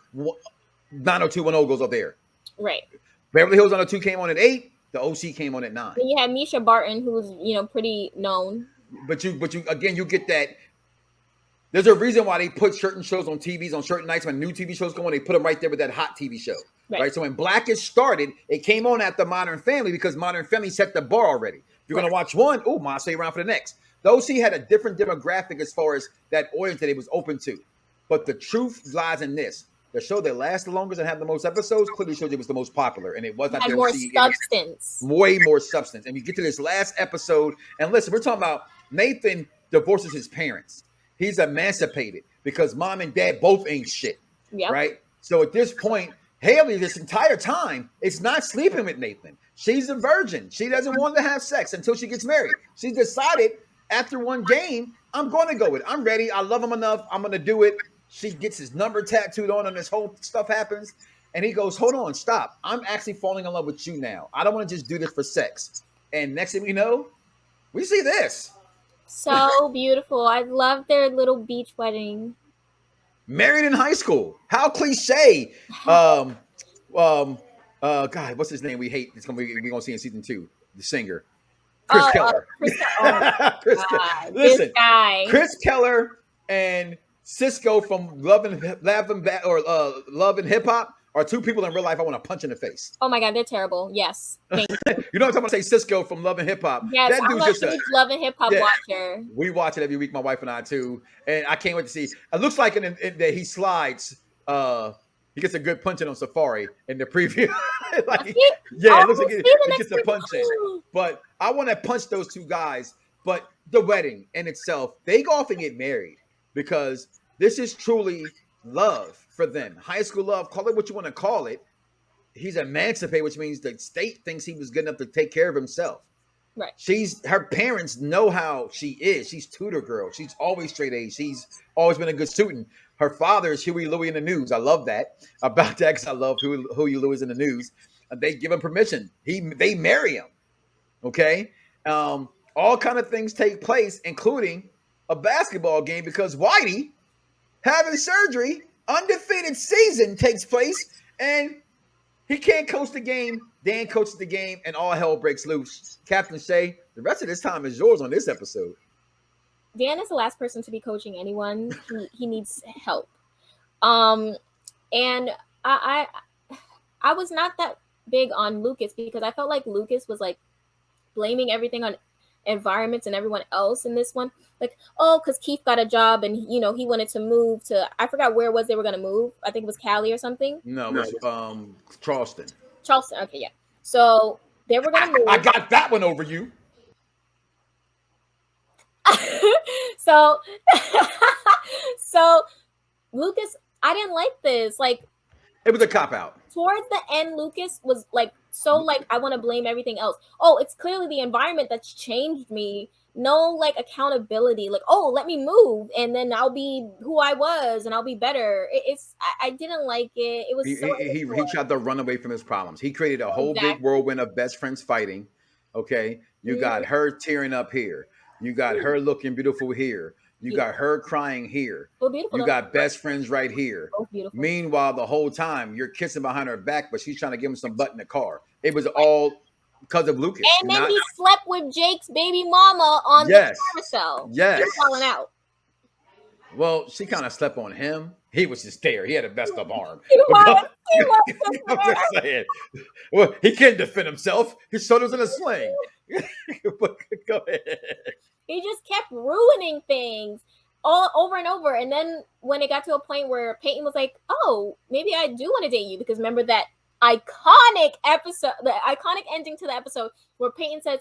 90210 goes up there. Right. Beverly Hills 902 came on at 8. The OC came on at 9. And you had Misha Barton, who was, pretty known. But you again, you get that. There's a reason why they put certain shows on TVs on certain nights when new TV shows come on. They put them right there with that hot TV show, right? So when Blackish started, it came on after Modern Family because Modern Family set the bar already. If you're gonna watch one, might stay around for the next. Those he had a different demographic as far as that audience that he was open to. But the truth lies in this. The show that lasts the longest and have the most episodes clearly shows it was the most popular, and it was not Had the more OC. substance. Way more substance. And we get to this last episode, and listen, we're talking about Nathan divorces his parents. He's emancipated because mom and dad both ain't shit. Yep. Right? So at this point, Haley, this entire time, is not sleeping with Nathan. She's a virgin. She doesn't want to have sex until she gets married. She decided after one game, I'm going to go with it. I'm ready. I love him enough. I'm going to do it. She gets his number tattooed on him. This whole stuff happens. And he goes, hold on, stop. I'm actually falling in love with you now. I don't want to just do this for sex. And next thing we know, we see this. So beautiful. I love their little beach wedding. Married in high school. How cliche. God, what's his name? We hate. We're going to see in season 2. The singer. Chris Keller. Chris Keller. Listen, this guy. Chris Keller and Cisco from Love and Hip Hop are 2 people in real life I want to punch in the face. Oh my God, they're terrible. Yes. Thank you. You know what I'm talking about? Say Cisco from Love and Hip Hop. Yes, that dude's just a Love and Hip Hop watcher. We watch it every week, my wife and I too, and I can't wait to see. It looks like that he slides. He gets a good punch in on Safari in the preview. It looks like he gets a punch in. But I want to punch those 2 guys. But the wedding in itself, they go off and get married because this is truly love for them. High school love, call it what you want to call it. He's emancipated, which means the state thinks he was good enough to take care of himself. Right. Her parents know how she is. She's tutor girl. She's always straight A's. She's always been a good student. Her father is Huey Louie in the news. I love that about that because I love Huey Louie in the news. They give him permission. They marry him. Okay. All kind of things take place, including a basketball game because Whitey having surgery, undefeated season takes place, and he can't coach the game. Dan coaches the game, and all hell breaks loose. Captain Shay, the rest of this time is yours on this episode. Dan is the last person to be coaching anyone. He needs help. And I was not that big on Lucas because I felt like Lucas was like blaming everything on environments and everyone else in this one. Like, because Keith got a job and he wanted to move to, I forgot where it was they were going to move. I think it was Cali or something. No, it was Charleston. Charleston. Okay, yeah. So they were going to move. I got that one over you. So Lucas, I didn't like this. Like, it was a cop out. Towards the end, Lucas was like, so like, I want to blame everything else. Oh, it's clearly the environment that's changed me. No, like, accountability. Like, let me move and then I'll be who I was and I'll be better. I didn't like it. It was he tried to run away from his problems. He created a whole big whirlwind of best friends fighting. Okay. You got her tearing up here. You got her looking beautiful here. You got her crying here. You got best friends right here. Meanwhile, the whole time you're kissing behind her back, but she's trying to give him some butt in the car. It was all because of Lucas. And then he slept with Jake's baby mama on the carousel. Yes. He's falling out. Well, she kind of slept on him. He was just there. He had a messed up arm. I'm just saying. Well, he can't defend himself. His shoulders in a sling. Go ahead. He just kept ruining things all over and over. And then when it got to a point where Peyton was like, maybe I do want to date you, because remember that iconic episode, the iconic ending to the episode where Peyton says,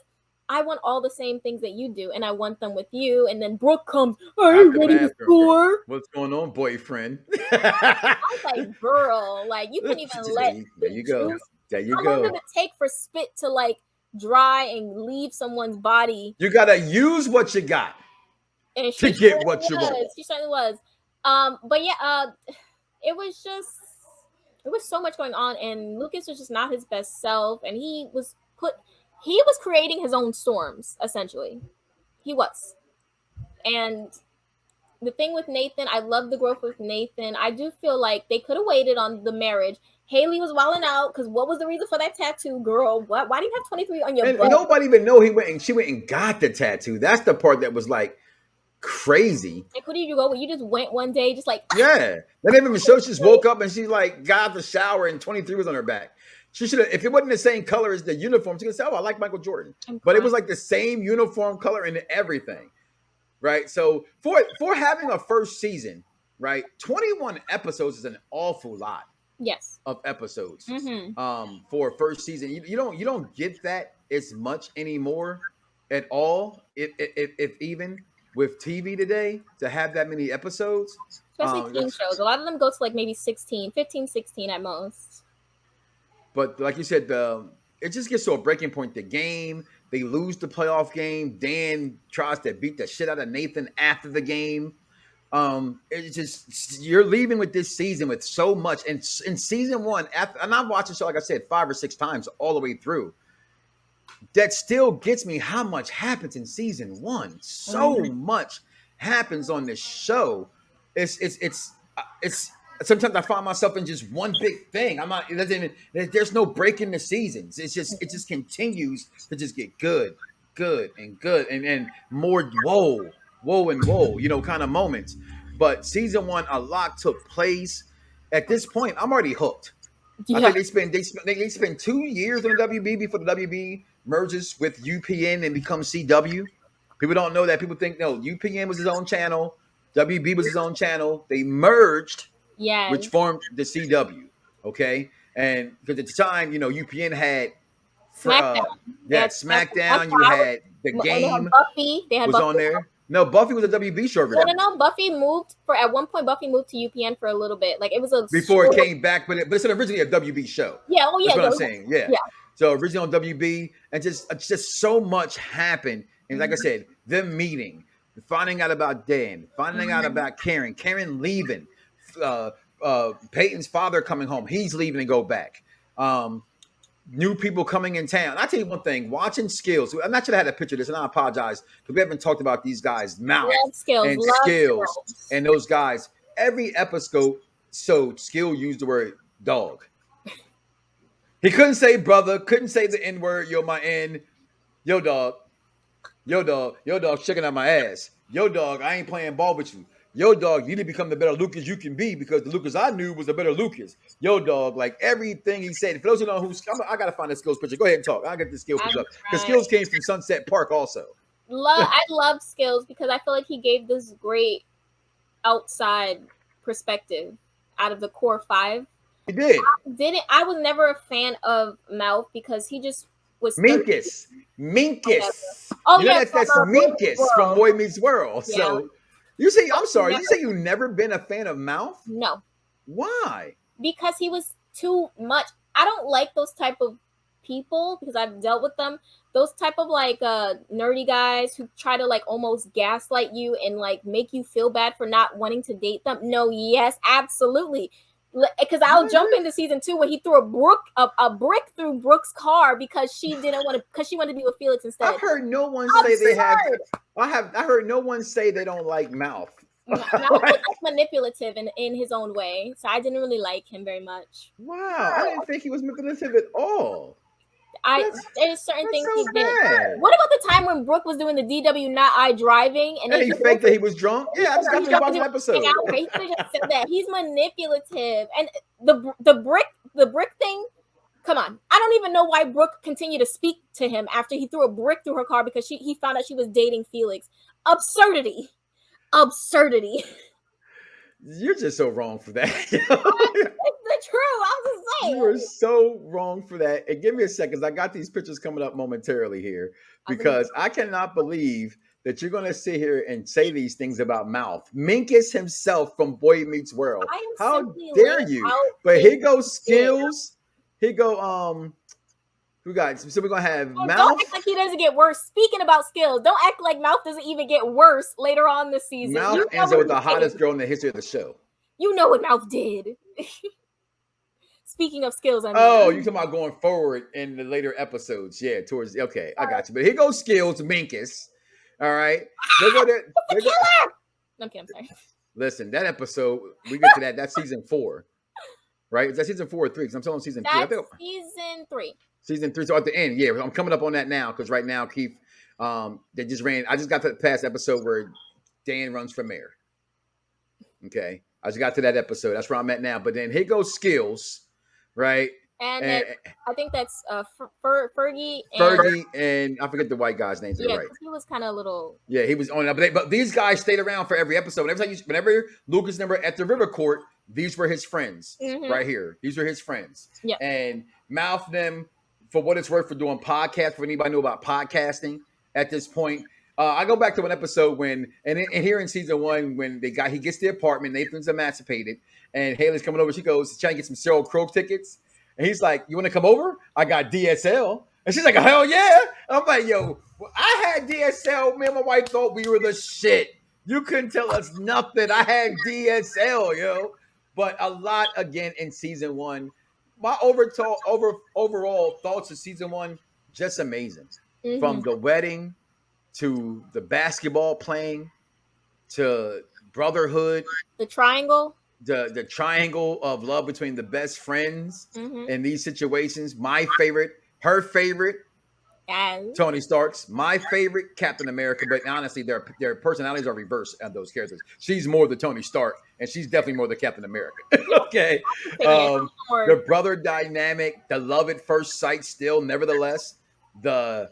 I want all the same things that you do, and I want them with you. And then Brooke comes, are you ready to score? What's going on, boyfriend? I was like, girl, like, you can't even let. There you go. How long did it take for spit to like dry and leave someone's body? You gotta use what you got to get what you want. She certainly was. But yeah, it was so much going on, and Lucas was just not his best self, and he was creating his own storms, essentially. He was. And the thing with Nathan, I love the growth with Nathan. I do feel like they could have waited on the marriage. Haley was wilding out because what was the reason for that tattoo, girl? Why do you have 23 on your butt? Nobody even know she went and got the tattoo. That's the part that was like crazy. Like, who did you go with? You just went one day, just like yeah. They didn't even show. She just woke up and she like got out the shower and 23 was on her back. She should have, if it wasn't the same color as the uniform, she could say, I like Michael Jordan. But it was like the same uniform color and everything. right? So for having a first season, right, 21 episodes is an awful lot Yes. of episodes. Mm-hmm. For first season, you don't get that as much anymore at all, if even with TV today to have that many episodes. Especially teen shows. A lot of them go to like maybe 16, 15, 16 at most. But like you said, it just gets to a breaking point. The game, they lose the playoff game. Dan tries to beat the shit out of Nathan after the game. It's just you're leaving with this season with so much. And in season one, and I've watched the show, like I said, 5 or 6 times all the way through. That still gets me how much happens in season one. So much happens on this show. It's sometimes I find myself in just one big thing. I'm not. It doesn't even. There's no break in the seasons. It just continues to just get good, and good, and more whoa, and whoa. Kind of moments. But season one, a lot took place. At this point, I'm already hooked. I Yeah. think they spend 2 years on the WB before the WB merges with UPN and becomes CW. People don't know that. People think no, UPN was his own channel, WB was his own channel. They merged, Yes. which formed the CW. Okay, and because at the time, UPN had SmackDown. SmackDown. You had the And game Buffy. They had was Buffy on there. No, Buffy was a WB show originally. No. Buffy moved at one point. Buffy moved to UPN for a little bit. Like it was a Before it came back, but it's originally a WB show. Yeah. Oh yeah. That's what I'm saying. Yeah. So originally on WB, and just so much happened. And like I said, them meeting, finding out about Dan, finding out about Karen leaving, Peyton's father coming home. He's leaving to go back. New people coming in town. I tell you one thing, watching Skills. I'm not sure I had a picture of this, and I apologize because we haven't talked about these guys' mouth and skills and those guys. Every episode, Skill used the word dog. He couldn't say brother, couldn't say the N-word, yo, my N. Yo, dog, checking out my ass. Yo, dog, I ain't playing ball with you. Yo, dog, you need to become the better Lucas you can be because the Lucas I knew was a better Lucas. Yo, dog, like everything he said. For those who know I got to find that Skills picture. Go ahead and talk. I'll get the Skills picture up. Because Skills came from Sunset Park also. I love Skills because I feel like he gave this great outside perspective out of the core five. He did. I was never a fan of Mouth because he just was Minkus. Oh yeah, that's Minkus from Boy Meets World. Yeah. So you say, I'm sorry, you say you've never been a fan of Mouth? No. Why? Because he was too much. I don't like those type of people because I've dealt with them. Those type of like nerdy guys who try to like almost gaslight you and like make you feel bad for not wanting to date them. No, yes, absolutely. Because I'll jump into season 2 when he threw a brick through Brooke's car because she wanted to be with Felix instead. I've heard no one say they have. I heard no one say they don't like Mouth. Mouth was manipulative in his own way, so I didn't really like him very much. Wow, I didn't think he was manipulative at all. There's certain things he did. What about the time when Brooke was doing the DW not I driving and he faked that he was drunk? Yeah, I just got to watch an episode. He could have just said that. He's manipulative, and the brick thing. Come on, I don't even know why Brooke continued to speak to him after he threw a brick through her car because he found out she was dating Felix. Absurdity. You're just so wrong for that. It's the truth. I'm just saying. You are so wrong for that. And give me a second. I got these pictures coming up momentarily here because I cannot believe that you're going to sit here and say these things about Mouth. Minkus himself from Boy Meets World. How dare you? But here goes Skills. Here go who got? So we're gonna have Mouth. Don't act like he doesn't get worse. Speaking about Skills, don't act like Mouth doesn't even get worse later on this season. Mouth ends up with the hottest girl in the history of the show. You know what Mouth did. Speaking of Skills, I mean. Oh, you're talking about going forward in the later episodes. Yeah, okay, I got you. But here goes Skills, Minkus. All right. They go there. Killer! Okay, I'm sorry. Listen, that episode, we get to that. That's season 4. Right? Is that season 4 or 3? Because I'm still on season 3. That's season 3. Season 3. So at the end, yeah, I'm coming up on that now because right now, Keith, they just ran. I just got to the past episode where Dan runs for mayor. Okay. I just got to that episode. That's where I'm at now. But then here goes Skills, right? And I think that's Fergie and Fergie and I forget the white guy's names. yeah, Right. he was kind of a little. Yeah, he was on it. But these guys stayed around for every episode. Whenever Lucas Number at the River Court, these were his friends right here. These were his friends. Yeah. And mouth them for what it's worth for doing podcasts. For anybody know about podcasting at this point. I go back to an episode when, and here in season 1, when he gets the apartment, Nathan's emancipated, and Haley's coming over. She goes, trying to get some Sheryl Crow tickets. And he's like, you want to come over? I got DSL. And she's like, hell yeah. And I'm like, yo, I had DSL. Me and my wife thought we were the shit. You couldn't tell us nothing. I had DSL, yo. But a lot, again, in season 1. My overall thoughts of season 1, just amazing. Mm-hmm. From the wedding to the basketball playing to brotherhood. The triangle. The triangle of love between the best friends in these situations. My favorite, her favorite, and Tony Stark's. My favorite, Captain America. But honestly, their personalities are reversed of those characters. She's more the Tony Stark, and she's definitely more the Captain America. Okay. The brother dynamic, the love at first sight still, nevertheless. The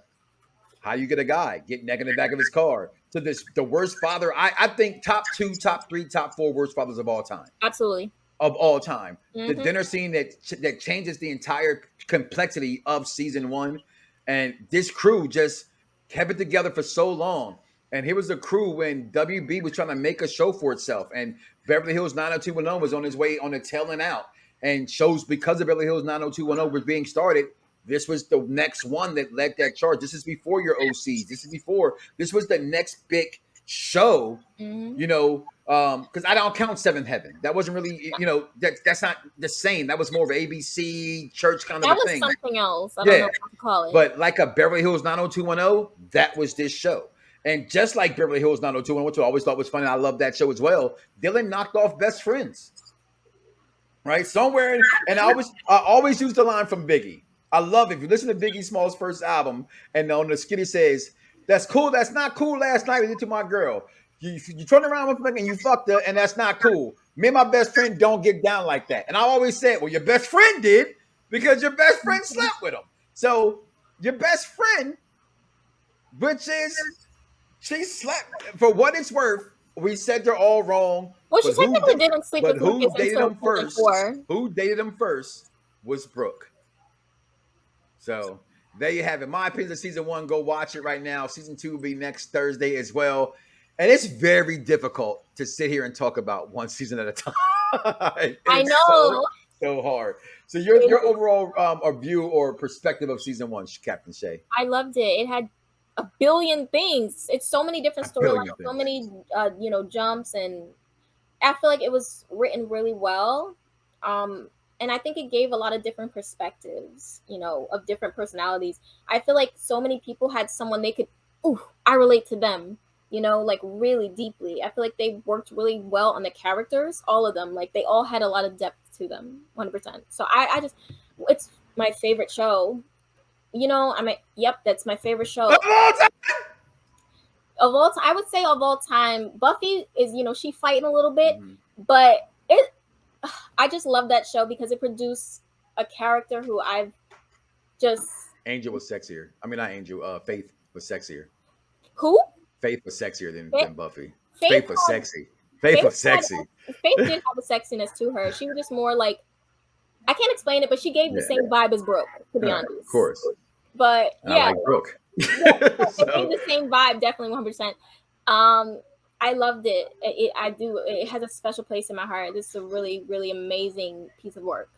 how you get a guy, get neck in the back of his car. To the worst father, I think top 2, top 3, top 4 worst fathers of all time. Absolutely. Of all time. The dinner scene that changes the entire complexity of season 1. And this crew just kept it together for so long. And here was the crew when WB was trying to make a show for itself. And Beverly Hills 90210 was on his way on the tail end out. And shows because of Beverly Hills 90210 was being started. This was the next one that led that charge. This is before your OCs. This was the next big show, you know, because I don't count Seventh Heaven. That wasn't really, you know, that's not the same. That was more of an ABC church kind of a thing. That was something else. I don't know what to call it. But like a Beverly Hills 90210, that was this show. And just like Beverly Hills 90210, which I always thought was funny, I love that show as well. Dylan knocked off Best Friends. Right? Somewhere, and I always use the line from Biggie. I love it. If you listen to Biggie Small's first album, and on the skit he says, "That's cool. That's not cool. Last night we did to my girl. You turned around with me and you fucked her, and that's not cool. Me and my best friend don't get down like that." And I always said, "Well, your best friend did because your best friend slept with him. So your best friend, which is she slept for what it's worth." We said they're all wrong. Well, she technically didn't sleep with Lucas. Who dated him first was Brooke. So there you have it. My opinion of season 1, go watch it right now. Season 2 will be next Thursday as well. And it's very difficult to sit here and talk about one season at a time. I know. So hard. So your overall view or perspective of season 1, Captain Shay? I loved it. It had a billion things. It's so many different storylines, so many jumps, and I feel like it was written really well. And I think it gave a lot of different perspectives, of different personalities. I feel like so many people had someone they could, I relate to them, like really deeply. I feel like they worked really well on the characters, all of them. Like they all had a lot of depth to them, 100%. So I just, it's my favorite show. Yep, that's my favorite show. Of all time, I would say of all time, Buffy is, she fighting a little bit, but I just love that show because it produced a character who I've just... Angel was sexier. I mean, not Angel. Faith was sexier. Who? Faith was sexier than Buffy. Faith was sexy. Faith was sexy. Faith did have a sexiness to her. She was just more like... I can't explain it, but she gave the same vibe as Brooke, to be honest. Of course. But, yeah. I like Brooke. It gave the same vibe, definitely 100%. I loved it. I do. It has a special place in my heart. This is a really, really amazing piece of work.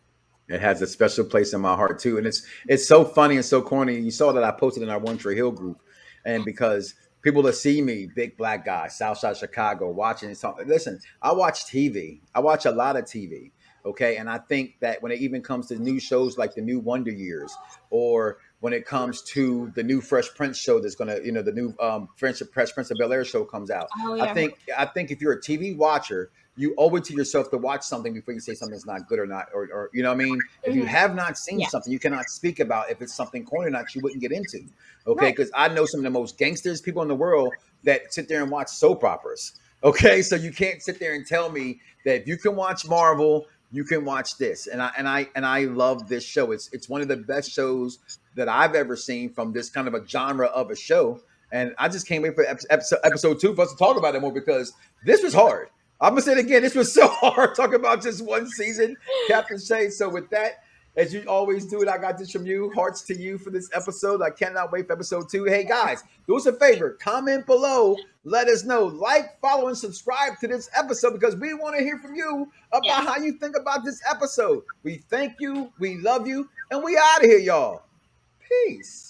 It has a special place in my heart too, and it's so funny and so corny. You saw that I posted in our One Tree Hill group, and because people that see me, big black guy, Southside Chicago, watching something. Listen, I watch TV. I watch a lot of TV. Okay, and I think that when it even comes to new shows like the new Wonder Years, or when it comes to the new Fresh Prince show that's gonna, the new Fresh Prince of Bel-Air show comes out. Oh, yeah. I think if you're a TV watcher, you owe it to yourself to watch something before you say something's not good or not, or you know what I mean? If you have not seen something, you cannot speak about if it's something corny or not. You wouldn't get into, okay? Because I know some of the most gangsters people in the world that sit there and watch soap operas. Okay, so you can't sit there and tell me that if you can watch Marvel, you can watch this. And I love this show. It's one of the best shows that I've ever seen from this kind of a genre of a show. And I just can't wait for episode 2 for us to talk about it more, because this was hard. I'm gonna say it again. This was so hard talking about just one season, Captain Shay. So with that, as you always do, and I got this from you, hearts to you for this episode. I cannot wait for episode 2. Hey guys, do us a favor, comment below, let us know, like, follow, and subscribe to this episode, because we want to hear from you about how you think about this episode. We thank you, we love you, and we out of here, y'all. Peace.